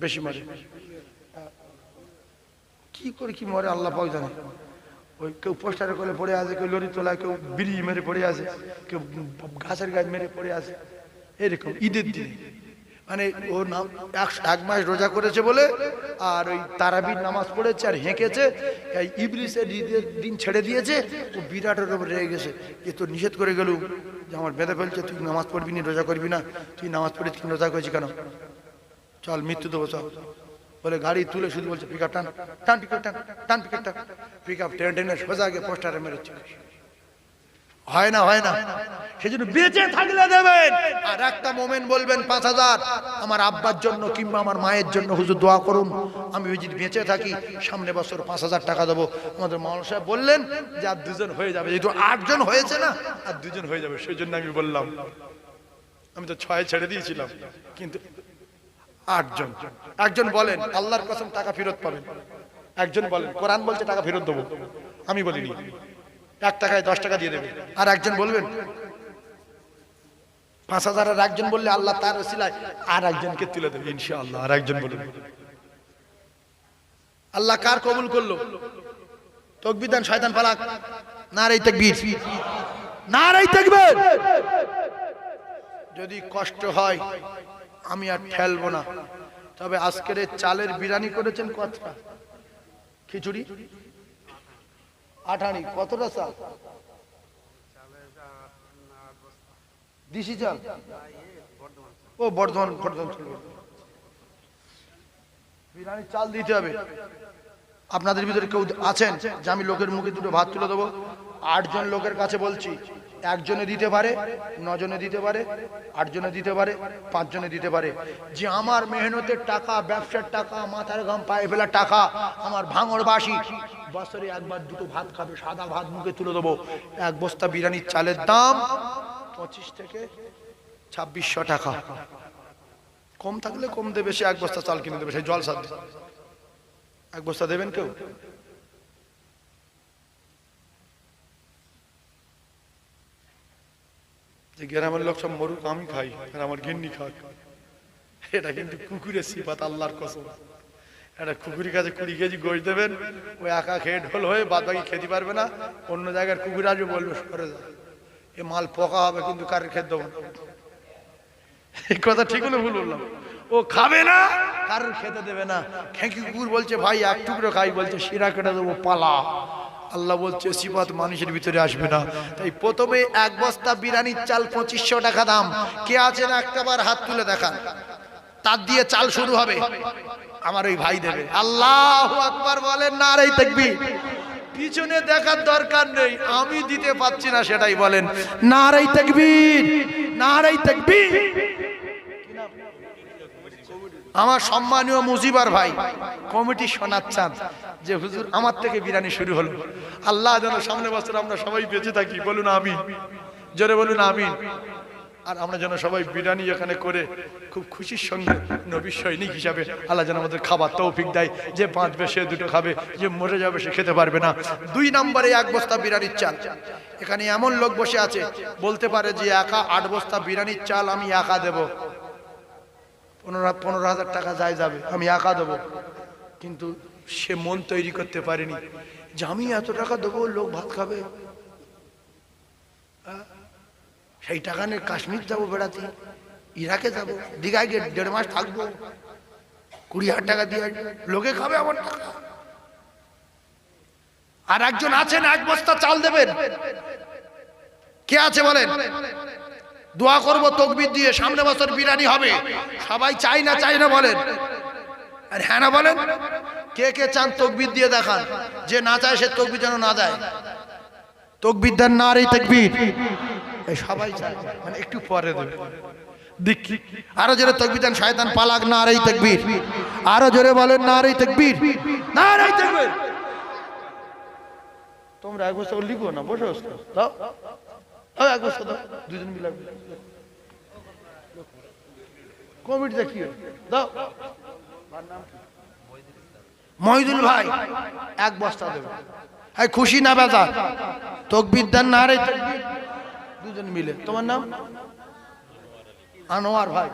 বেশি মারে। কি করে কি মরে আল্লাহ পাক জানে। ওই কেউ পোস্টারে করে পড়ে আছে, কেউ লরি তোলায়, কেউ বিড়ি মেরে পড়ে আছে, কেউ গাছের গাছ মেরে পড়ে আছে, এরকম ঈদের দিনে। মানে ও এক মাস রোজা করেছে বলে আর ওই তারাবির নামাজ পড়েছে আর হেঁকেছে, এই ইবলিসের দিন ছেড়ে দিয়েছে, ও বিরাটের উপর রেগে গেছে যে তোর নিষেধ করে গেল যে আমার বেঁধে ফেলছে, তুই নামাজ পড়বি না, রোজা করবি না, তুই নামাজ পড়ে তুই রোজা করেছি কেন, চল মৃত্যু দেবো চল। বলে গাড়ি তুলে শুধু বলছে পিক আপ টান টান, পিক আপ টান টান, পিক আপ টান, পিক আপ টেনে টেনে সোজা গিয়ে পোস্টারে মেরেছে। হয় না, হয় না, সেজন্য বেঁচে থাকলে দেবেন। আর একটা মোমেন বলবেন 5000 আমার আব্বার জন্য কিংবা আমার মায়ের জন্য হুজুর দোয়া করুন, আমি যদি বেঁচে থাকি সামনে বছর 5000 টাকা দেবো। আমাদের মাওলানা সাহেব বললেন যে আর 2 জন হয়ে যাবে, যেহেতু 8 জন হয়েছে না, আর 2 জন হয়ে যাবে, সেই জন্য আমি বললাম। আমি তো 6 ছেড়ে দিয়েছিলাম, কিন্তু 8 জন। একজন বলেন আল্লাহর কসম টাকা ফেরত পাবেন, একজন বলেন কোরআন বলছে টাকা ফেরত দেবো, আমি বলিনি, 1 টাকায় 10 টাকা দিয়ে দেবে। আর একজন বলবেন 5000, আর একজন বললে আল্লাহ তার ওসিলায় আর একজনকে তুলে দেবে ইনশাআল্লাহ। আর একজন বলবেন আল্লাহ কার কবুল করলো? তাকবীর দেন, শয়তান পালাক, নারে তাকবীর, নারে তাকবীর। যদি কষ্ট হয় আমি আর ঠেলবো না, তবে আজকের চালের বিরিয়ানি করেছেন কতটা, খিচুড়ি 8 আনি, কতটা চাল? দিশি চাল, ও বর্ধমান বিরিয়ানি চাল দিতে হবে। আপনাদের ভিতরে কেউ আছেন যে আমি লোকের মুখে দুটো ভাত তুলে দেবো? 8 জন লোকের কাছে বলছি, 1 জনে দিতে পারে, 9 জনে দিতে পারে, 8 জনে দিতে পারে, 5 জনে দিতে পারে। যে আমার মেহনতের টাকা, ব্যবসার টাকা, মাথার ঘাম পায়ে ফেলার টাকা, আমার ভাঙড়বাসী বছরে একবার দুটো ভাত খাবে, সাদা ভাত মুখে তুলে দেবো। 1 বস্তা বিরিয়ানির চালের দাম 25 থেকে 2600 টাকা। কম থাকলে কম দেবে, সে 1 বস্তা চাল কিনে দেবে, সেই জলসা 1 বস্তা দেবেন কেউ? যে গ্রামের লোক সব মরুক, আমি খাই আর আমার গিন্নি খাক, এটা কিন্তু কুকুরের সিফাত, আল্লাহর কসম। একটা কুকুরের কাছে 20 কেজি গোশ দেবেন, ওই একা খেয়ে ঢোল হয়ে বাদ বাকি খেতে পারবে না, অন্য জায়গার কুকুর আসবে বলবে সরে যা, এ মাল পোকা হবে, কিন্তু কারের খেতে দেবো না। এই কথা ঠিক হলো ভুল বললাম? ও খাবে না, কারোর খেতে দেবে না। খেঁকি কুকুর বলছে ভাই 1 টুকরো খাই, বলছে শিরা কেটে দেবো, পালা। আল্লাহ বলছে সিফাত মানুষের ভিতরে আসবে না। তাই প্রথমে 1 বস্তা বিরিয়ানির চাল 2500 টাকা দাম। কে আছেন একটাবার হাত তুলে দেখান, তার দিয়ে চাল শুরু হবে, আমার ওই ভাই দেবে। আল্লাহু আকবার বলেন, নারে তাকবীর। পিছনে দেখার দরকার নেই, আমি দিতে পাচ্ছি না সেটাই বলেন, নারে তাকবীর, নারে তাকবীর। আমার সম্মানীয় মুজিবার ভাই কমিটি শোনাচ্ছেন যে হুজুর আমার থেকে বিরিয়ানি শুরু হলো, আল্লাহ যেন সামনে বছর আমরা সবাই বেঁচে থাকি, বলুন আমিন, জোরে বলুন আমিন। আর আমরা যেন সবাই বিরিয়ানি এখানে করে খুব খুশির সঙ্গে নবীর সৈনিক হিসাবে আল্লাহ যেন আমাদের খাবার তৌফিক দেয়। যে বাঁচবে সে দুটো খাবে, যে মরে যাবে সে খেতে পারবে না। 2 নম্বরে 1 বস্তা বিরিয়ানির চাল। এখানে এমন লোক বসে আছে বলতে পারে যে একা 8 বস্তা বিরিয়ানির চাল আমি একা দেবো, 15,000 টাকা যায় যাবে, আমি একা দেবো। কিন্তু সে মন তৈরি করতে পারেনি যে আমি এত টাকা দেবো, লোক ভাত খাবে। সেই টাকা নিয়ে কাশ্মীর যাবো বেড়াতে, ইরাকে যাবো, দীঘায় গিয়ে 1.5 মাস থাকবো, 20,000 টাকা দিয়ে লোকে খাবে আমার টাকা। আর একজন আছেন 1 বস্তা চাল দেবেন, কে আছে বলেন? দোয়া করবো তাকবীর দিয়ে, সামনে বছর বিরিয়ানি হবে। সবাই চাই না, চাই না বলেন, আর হ্যাঁ না বলেন। কে কে চান তাকবীর দিয়ে দেখান, যে না চায় সে তাকবীর যেন না দেয়। তাকবীর দেন, নারে তাকবীর। এই সবাই চায়, মানে একটু পরে দেবে দেখি। আরো জোরে তাকবীর দেন, শয়তান পালাক, নারে তাকবীর। আরো জোরে বলেন, নারে তাকবীর, নারে তাকবীর। তোমরা 1 বছর লিখো না, বসে দাও, 1 বছর দাও, 2 জন মিলে কমিটি দেখি দাও। মহিদুল ভাই 1 বস্তা দেবে, খুশি না বেজা? তাকবীর দেন, নারে তাকবীর। 2 জন মিলে। তোমার নাম? আনোয়ার ভাই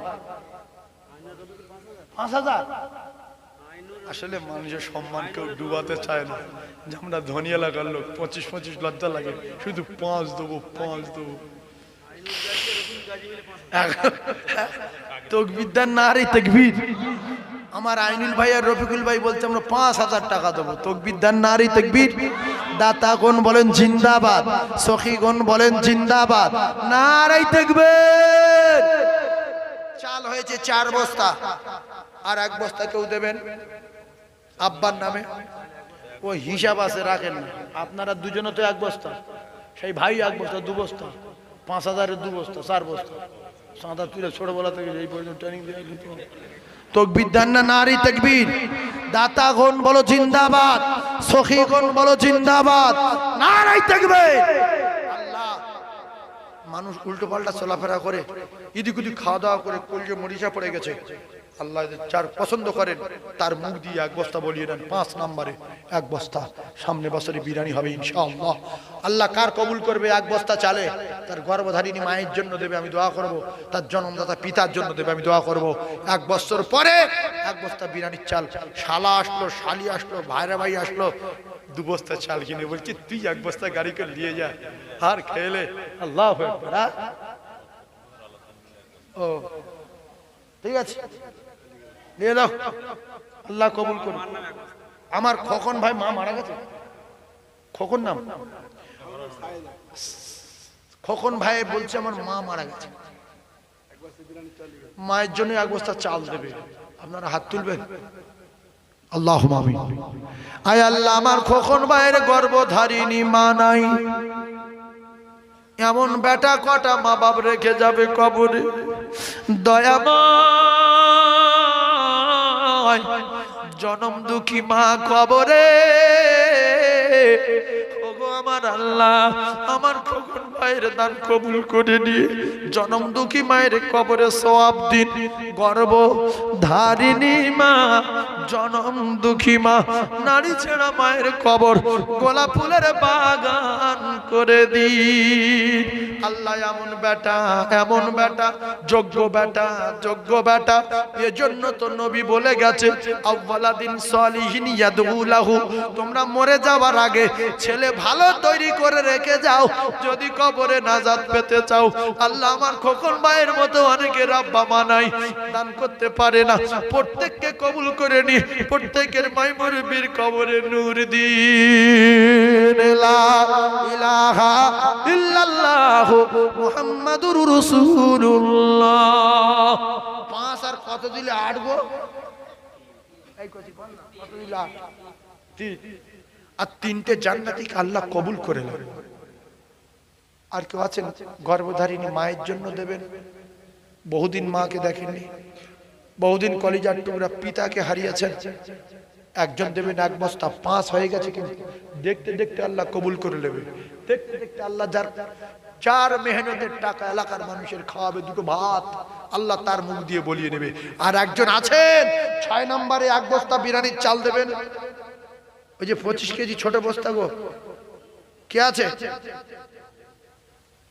5000। আসলে মানুষের সম্মান কেউ ডুবাতে চায় না, যে আমরা ধনী এলাকার লোক, 25 লজ্জা লাগে, শুধু 5 দেবো, 5 দেবো। তকবীরদার নারে তাকবীর। আমার আইনুল ভাই আর রফিকুল ভাই বলছে আমরা 5000 টাকা দেবো। তকবীরদার নারে তাকবীর। দাতাগণ বলেন জিন্দাবাদ, সখীগণ বলেন জিন্দাবাদ, নারে তাকবীর। চাল হয়েছে 4 বস্তা, আর 1 বস্তা কেউ দেবেন আব্বার নামে। ওই হিসাব আছে, রাখেন না আপনারা দুজনে তো 1 বস্তা, সেই ভাই 1 বস্তা 2 বস্তা, 5000-এর 2 বস্তা 4 বস্তা সাদা তুলে ছোটবেলা থেকে এই পর্যন্ত ট্রেনিং দিয়ে দিত। তকবীরদার নারী তাকবীর। দাতাগণ বলো জিন্দাবাদ, সখীগণ বলো জিন্দাবাদ, নারী তাকবীর। আল্লাহ, মানুষ উল্টো পাল্টা চলাফেরা করে, ইদিক উদিক খাওয়া দাওয়া করে কলজে মরিচা পড়ে গেছে। আল্লাহ যার পছন্দ করেন তার মুখ দিয়ে 1 বস্তা বলিয়ে নেন, 5 নম্বরে 1 বস্তা। সামনে বছরে বিরিয়ানি হবে ইনশাআল্লাহ। আল্লাহ কার কবুল করবে 1 বস্তা চালে? তার গর্ভধারিণী মায়ের জন্য দেবে, আমি দোয়া করব। তার জন্মদাতা পিতার জন্য দেবে, আমি দোয়া করব। 1 বছর পরে 1 বস্তা বিরিয়ানির চাল। শালা আসলো, শালি আসলো, ভাইরা ভাই আসলো, 2 বস্তা চাল কিনে বলছি তুই 1 বস্তা গাড়ি করে নিয়ে যা আর খেলে। আল্লাহু আকবার। ও ঠিক আছে, নিয়ে দাও, আল্লাহ কবুল করুন। আমার খোকন ভাই মা মারা গেছে, খোকন নাম, খোকন ভাই বলছে আমার মা মারা গেছে, মায়ের জন্য 1 বস্তা চাল দেবে। আপনারা হাত তুলবেন, আল্লাহুম্মা আমিন। আয় আল্লাহ, আমার খোকন ভাইয়ের গর্ভধারিণী মা নাই, এমন বেটা কটা মা বাপ রেখে যাবে কবরে। দয়াময় জনম দুঃখী মা কবরে। ওগো আমার আল্লাহ, আমার খোকন ভাইয়ের দান কবুল করে নিয়ে জনম দুঃখী মায়ের কবরে সওয়াব দিন। গর্ভ ধারিণী মা, জনম দুঃখী মা, নারী ছেড়া মায়ের কবর গোলাপ ফুলের বাগান করে দিন। আল্লাহ এমন বেটা, এমন বেটা, যোগ্য বেটা, যোগ্য বেটা। এজন্য তো নবী বলে গেছে আউওয়ালাদিন সালিহিন ইয়াদউলাহু, তোমরা মরে যাওয়ার আগে ছেলে ভালো তৈরি করে রেখে যাও যদি কবরে নাজাত পেতে চাও। আল্লাহ আমার খোকন ভাইয়ের মতো অনেকের আব্বা মা নাই, দান করতে পারে না, প্রত্যেককে কবুল করে নি, প্রত্যেকের মাই মুরব্বির কবরে নূর দিন। লা ইলাহা ইল্লাল্লাহু মুহাম্মাদুর রাসূলুল্লাহ। 5 আর কত দিলে 8 গো? এই কত দিলে 8? 3 আর 3টে জান্নাতীকে আল্লাহ কবুল করে নেন। আর কেউ আছেন গর্ভধারিণী মায়ের জন্য দেবেন? বহুদিন মাকে দেখেননি, বহুদিন কলিজার টুকরা পিতাকে হারিয়েছেন, একজন দেবেন 1 বস্তা। 5 হয়ে গেছে, কিন্তু দেখতে দেখতে আল্লাহ কবুল করে নেবে। দেখতে দেখতে আল্লাহ যার মেহনতের টাকা এলাকার মানুষের খাওয়াবে 2 ভাত, আল্লাহ তার মুখ দিয়ে বলিয়ে নেবে। আর একজন আছেন 6 নম্বরে 1 বস্তা বিরিয়ানির চাল দেবেন। ওই যে 25 কেজি ছোট বস্তা গো, কে আছে?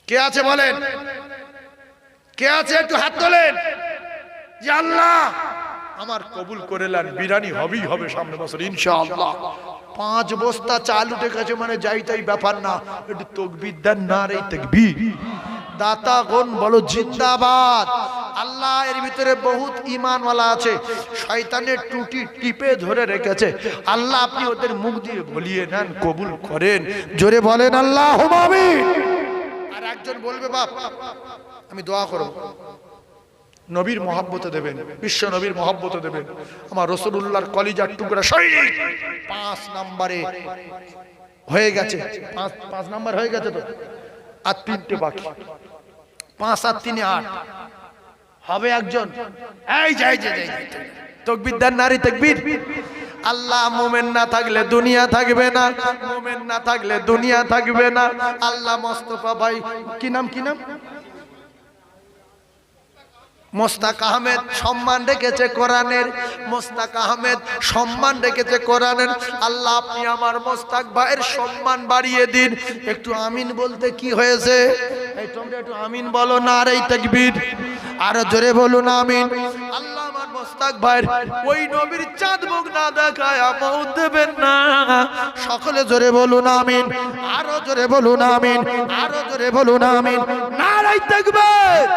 কে আছে বলেন? কে আছে? একটু হাত তোলেন যে আল্লাহ আমার কবুল করে নেন, বিরিয়ানি হবেই হবে সামনে বছর ইনশাআল্লাহ। 5 বস্তা চাল উঠে গেছে মানে যাই তাই ব্যাপার না। একটু তাকবীর দেন, নারে তাকবীর। দাতাগণ বলো জিন্দাবাদ। আল্লাহ এর ভিতরে বহুত ঈমানওয়ালা আছে, শয়তানের টুটি টিপে ধরে রেখেছে। আল্লাহ আপনি ওদের মুখ দিয়ে বলিয়ে নেন, কবুল করেন। জোরে বলেন আল্লাহুম্মা আমিন। আর একজন বলবে বাপ আমি দোয়া করব, নবীর মহব্বতে দেবেন, বিশ্ব নবীর মহব্বতে দেবেন, আমার রাসূলুল্লাহর কলিজার টুকরা শহীদ। 5 নম্বরে হয়ে গেছে, 5 নম্বর হয়ে গেছে তো, আর 3টে বাকি। 5 আর 3 8 হবে একজন। এই যাই তাকবীর দেন, নারী তাকবীর। আল্লাহ মোমেন না থাকলে দুনিয়া থাকবে না, মোমেন না থাকলে দুনিয়া থাকবে না। আল্লাহ মোস্তফা ভাই কি নাম, কি নাম? মোস্তাক আহমেদ সম্মান রেখেছে কোরআনের, মোস্তাক আহমেদ সম্মান রেখেছে কোরআনের। আল্লাহ আপনি আমার মোস্তাক ভাইয়ের সম্মান বাড়িয়ে দিন। একটু আমিন বলতে কি হয়েছে? এই তোমরা একটু আমিন বলো, নারে তাকবীর। আরো জোরে বলুন আমিন। আল্লাহ আমার মোস্তাক ভাইয়ের ওই নবীর চাঁদ মুখ না দেখায় মউত দেবেন না। সকলে জোরে বলুন আমিন, আরো জোরে বলুন আমিন, আরো জোরে বলুন আমিন, নারে তাকবীর।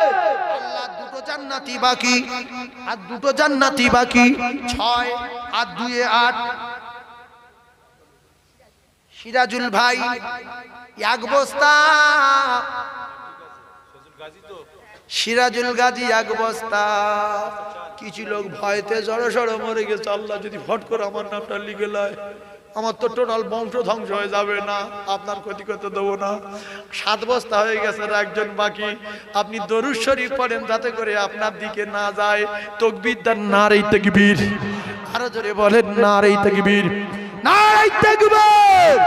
আল্লাহ 2 জান্নাত জান্নাতি বাকি, আর দুটো জান্নাতি বাকি। 6 আর 2 এ 8। সিরাজুল ভাই এক বস্তা, সিরাজুল গাজী এক বস্তা। কিছু লোক ভয়তে জড়ো সড়ো মরে গেছে, আল্লাহ যদি ফট করে আমার নামটা লিখে লয়, আমার তো টোটাল বংশ ধ্বংস হয়ে যাবে না, আপনার ক্ষতি করতে দেবো না। 7 বস্তা হয়ে গেছে, একজন বাকি। আপনি দরুদ শরীফ পড়েন যাতে করে আপনার দিকে না যায়। তাকবীর দেন, নারে তাকবীর। আরো জোরে বলেন, নারে তাকবীর, নারে তাকবীর।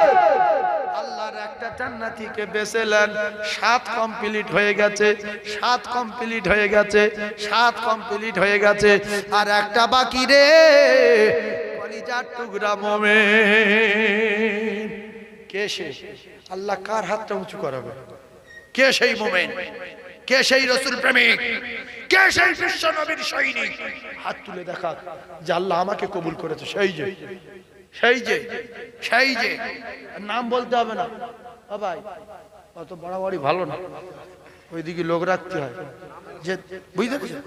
আল্লাহর একটা জান্নাতীকে বেচলেন, 7 কমপ্লিট হয়ে গেছে, 7 কমপ্লিট হয়ে গেছে, 7 কমপ্লিট হয়ে গেছে। আর একটা বাকি রে, কলিজার টুকরা মুমিন। কে সে? আল্লাহ কার হাতটা উঁচু করাবে? কে সেই মুমিন? কে সেই রাসূল প্রেমিক? কে সেই বিশ্ব নবীর সৈনিক? হাত তুলে দেখা যে আল্লাহ আমাকে কবুল করেছে। সেই যে, সেই যে, সেই যে। নাম বলতে হবে না। ও ভাই, অত বাড়াবাড়ি ভালো না, ওইদিকে লোক রাখতে হয়। যে বুঝতে পারছেন,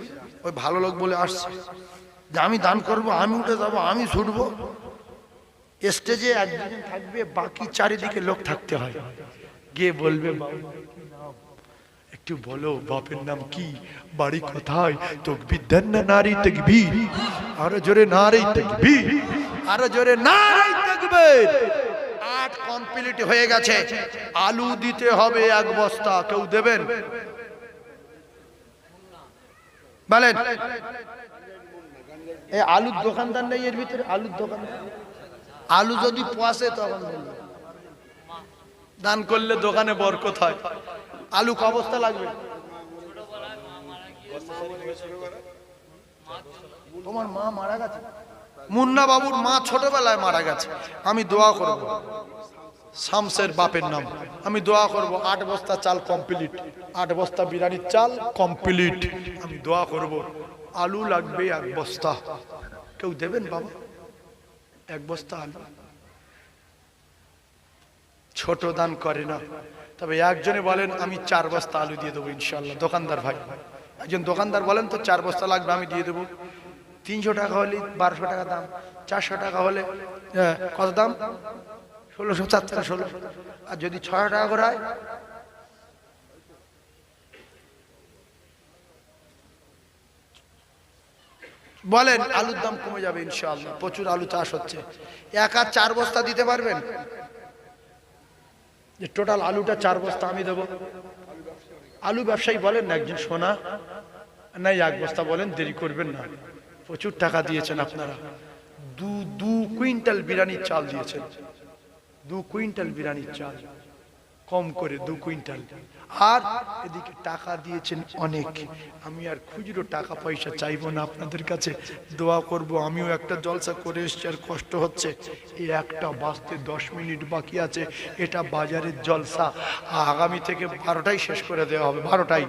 ওই ভালো লোক বলে আসছে যে আমি দান করব, আমি উঠে যাবো, আমি ছুটবো। স্টেজে একজন থাকবে, বাকি চারিদিকে লোক থাকতে হয়। গিয়ে বলবে, একটু বলো বাপের নাম কি, বাড়ি কোথায়, তাকবীর দেন না, নারী তাকবীর। আরো জোরে নারী তাকবীর, আরো জোরে নারী তাকবীর। 8 কমপ্লিট হয়ে গেছে। আলু দিতে হবে 1 বস্তা। কেউ দেবেন? বলেন। এই আলুর দোকানদার নেই এর ভিতরে? আলুর দোকানদার, আলু যদি পোয়াছে তখন দান করলে দোকানে বরকত হয়। আলু ক বস্তা লাগবে? তোমার মা মারা গেছে? মুন্না বাবুর মা ছোটবেলায় মারা গেছে। আমি দোয়া করব, শামসের বাপের নাম, আমি দোয়া করব 8 বস্তা চাল কমপ্লিট, 8 বস্তা বিরিয়ানির চাল কমপ্লিট। আমি দোয়া করব, আলু লাগবে 1 বস্তা। কেউ দেবেন বাবা? 1 বস্তা আলু। ছোট দান করে না, তবে একজনে বলেন আমি 4 বস্তা আলু দিয়ে দেবো ইনশাল্লাহ। দোকানদার ভাই, একজন দোকানদার বলেন তো 4 বস্তা লাগবে, আমি দিয়ে দেবো। 300 টাকা হলে 1200 টাকা দাম, 400 টাকা হলে কত দাম? 1600, 4 টাকা 1600। আর যদি 600 টাকা করে হয়, বলেন আলুর দাম কমে যাবে ইনশাআল্লাহ। প্রচুর আলু চাষ হচ্ছে। একা 4 বস্তা দিতে পারবেন? যে টোটাল আলুটা 4 বস্তা আমি দেবো। আলু ব্যবসায়ী বলেন না একজন, সোনা নাই 1 বস্তা বলেন, দেরি করবেন না। প্রচুর টাকা দিয়েছেন আপনারা। 2 কুইন্টাল বিরিয়ানির চাল দিয়েছেন, 2 কুইন্টাল বিরিয়ানির চাল, কম করে 2 কুইন্টাল। আর এদিকে টাকা দিয়েছেন অনেক। আমি আর খুচরো টাকা পয়সা চাইবো না আপনাদের কাছে, দোয়া করব। আমিও একটা জলসা করে এসছি, আর কষ্ট হচ্ছে। এই একটা বাজতে 10 মিনিট বাকি আছে। এটা বাজারের জলসা, আগামী থেকে 12টায় শেষ করে দেওয়া হবে। 12টায়,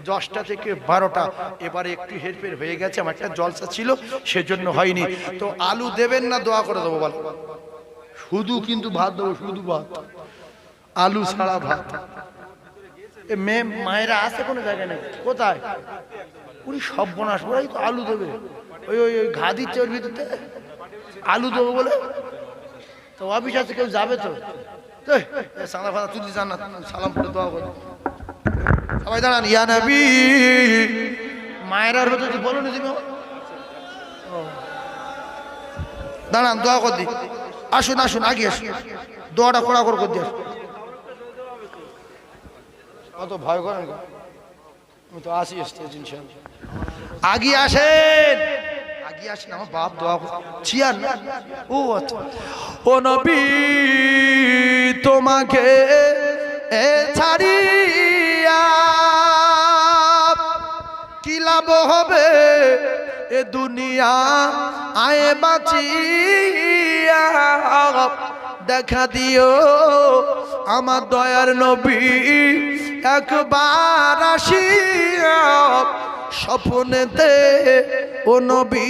10টা থেকে 12টা। এবারে একটু হেরফের হয়ে গেছে, আমার একটা জলসা ছিল সেজন্য হয়নি। তো আলু দেবেন না দোয়া করে দেবো? বল। শুধু কিন্তু ভাত দেবো, শুধু ভাত, আলু ছাড়া ভাত। মেয়ে মায়েরা আছে কোনো জায়গায় নেই? কোথায়? উনি সব বোনাস, ওরাই তো আলু দেবে। ওই ওই ওই ঘা দিচ্ছে ওর ভিতরতে, আলু দেবো বলে। তো অফিস আছে, কেউ যাবে তো? সাদা ফাদা তুলি যান না, সালাম করে দোয়া করো। সবাই দাঁড়ান। ইয়া নবী, মায়েরার হতে বলো না তুমি, দাঁড়ান দোয়া কর দি। আসুন আসুন, আগে আসুন, দোয়াটা কড়া করে দিয়ে আসুন। অত ভয় করেন, আমি তো আসি স্টেজ ইনশাআল্লাহ। আগে আসেন, আগে আসেন। আমার বাপ দোয়া চিয়ার না। ও আচ্ছা। ও নবী, তোমাকে ছাড়িয়া কি লাভ হবে এ দুনিয়া আয়ে বাঁচিয়া, দেখা দিও আমার দয়ার নবী একবার আসিয়া, স্বপ্নেতে ও নবী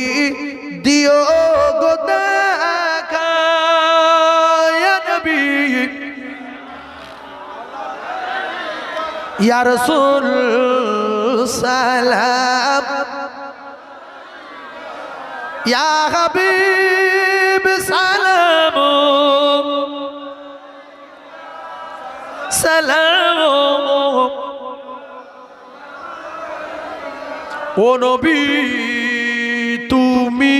দিও গো দেখা। ইয়া নবী, ইয়া রাসূল সালাম ইয়া হাবিব সালাম সালাম ও নবী তুমি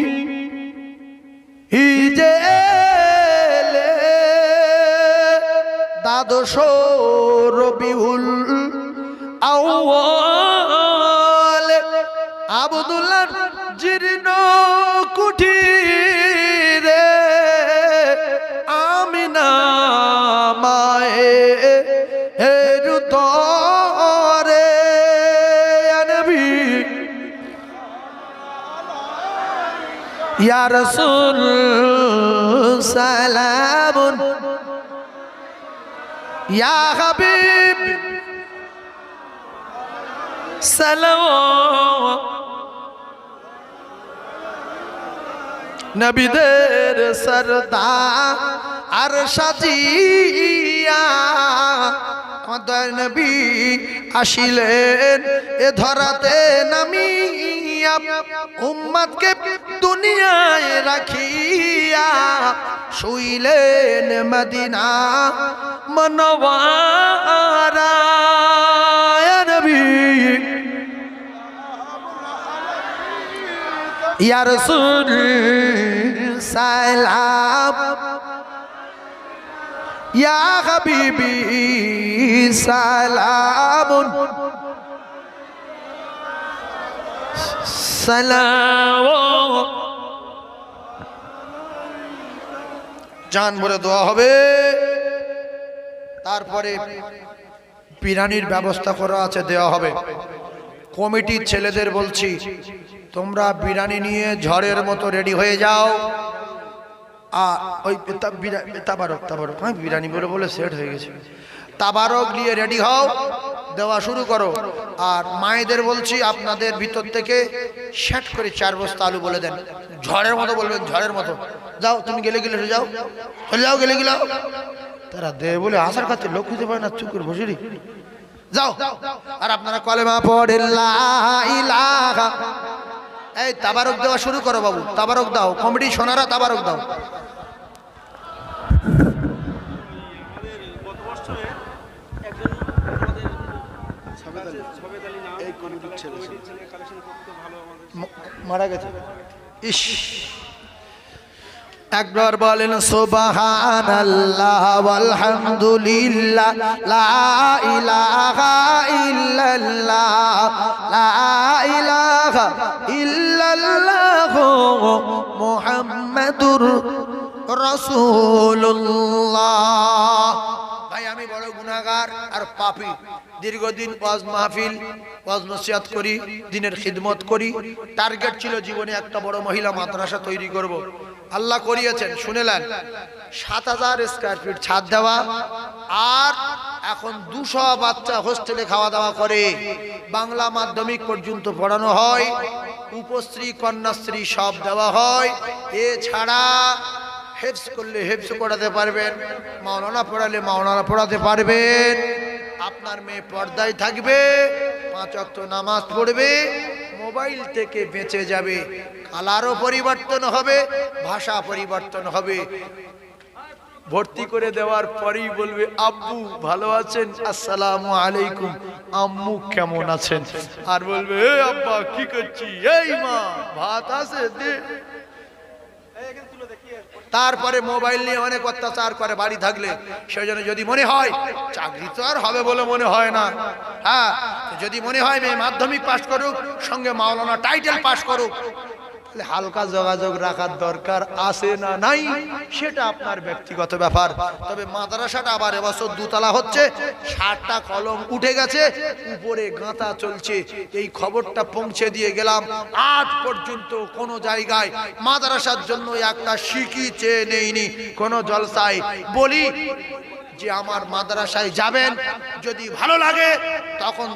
যে এলে দ্বাদশ রবিউল আউয়াল আব্দুল্লাহর জীর্ণ কুঠিরে আমিনা মায়ের তরে নবী ইয়া রাসূল সালামুন ইয়া হাবিব সালাম নবীদের সরদার আর সাজিয়া আমার দয়ার নবী আসিলেন এ ধরাতে নামিয়া উম্মতকে দুনিয়ায় রাখিয়া শুইলেন মদিনা মনওয়ারা নবী ইয়া রাসূল সালাম ইয়া হাবিবি সালাম সালাম জান ভরে দোয়া হবে। তারপরে বিরিয়ানির ব্যবস্থা করা আছে, দেওয়া হবে। কমিটির ছেলেদের বলছি তোমরা বিরিয়ানি নিয়ে ঝড়ের মতো রেডি হয়ে যাও। ওই তাবারক বিরিয়ানি বলে বলে সেট হয়ে গেছে, তাবারক নিয়ে রেডি হও, দেওয়া শুরু করো। আর মায়েদের বলছি আপনাদের ভিতর থেকে সেট করে 4 বস্তা আলু বলে দেন, ঝড়ের মতো বলবেন, ঝড়ের মতো। যাও তুমি গেলে যাও, চলে যাও, গেলে তারা দে বলে আসার কাছে লোক খুঁজে পায় না, চুপ করে বসে যাও। আর আপনারা কলেমা পড়ে লা ইলাহা, এই তাবারক দেওয়া শুরু করো বাবু, তাবারক দাও। কমিটি সোনারা তাবারক দাও। মারা গেছে, ইস একবার বলেন সুবহানাল্লাহ ওয়ালহামদুলিল্লাহ লা ইলাহা ইল্লাল্লাহ লা ইলাহা ইল্লাল্লাহ মুহাম্মাদুর রাসূলুল্লাহ। ভাই আমি বড় গুনাহগার আর পাপী, দীর্ঘদিন ওয়াজ মাহফিল ওয়াজ নসিহত করি, দিনের খিদমত করি। টার্গেট ছিল জীবনে একটা বড় মহিলা মাদ্রাসা তৈরি করব। আল্লাহ করিয়েছেন, শুনেলেন 7000 স্কয়ার ফিট ছাদ দেওয়া, আর এখন 200 বাচ্চা হোস্টেলে খাওয়া দাওয়া করে। বাংলা মাধ্যমিক পর্যন্ত পড়ানো হয়, উপশ্রী কন্যাশ্রী সব দেওয়া হয়। এছাড়া হেফজ করলে হেফজ পড়াতে পারবেন, মাওলানা পড়ালে মাওলানা পড়াতে পারবেন। আপনার মেয়ে পর্দায় থাকবে, 5 ওয়াক্ত নামাজ পড়বে, মোবাইল থেকে বেঁচে যাবে। কালারও পরিবর্তন হবে, ভাষা পরিবর্তন হবে। ভর্তি করে দেওয়ার পরেই বলবে আব্বু ভালো আছেন, আসসালামু আলাইকুম, আম্মু কেমন আছেন। আর বলবে এ আব্বা কি করছি, এই মা ভাত আছে দে। তারপরে মোবাইল নিয়ে অনেক অত্যাচার করে বাড়ি থাকলে। সেই জন্য যদি মনে হয় চাকরি তো আর হবে বলে মনে হয় না, হ্যাঁ যদি মনে হয় মেয়ে মাধ্যমিক পাস করুক, সঙ্গে মাওলানা টাইটেল পাস করুক, তাহলে হালকা যোগাযোগ রাখার দরকার আছে না নাই সেটা আপনার ব্যক্তিগত ব্যাপার। তবে মাদ্রাসাটা আবার এবছর 2 তলা হচ্ছে, 60টা কলম উঠে গেছে, উপরে গাঁথা চলছে। এই খবরটা পৌঁছে দিয়ে গেলাম। আজ পর্যন্ত কোনো জায়গায় মাদ্রাসার জন্য একটা শিকি চেয়ে নেইনি। কোনো জলসায় বলি যে আমার মাদ্রাসায় যাবেন, যদি ভালো লাগে তখন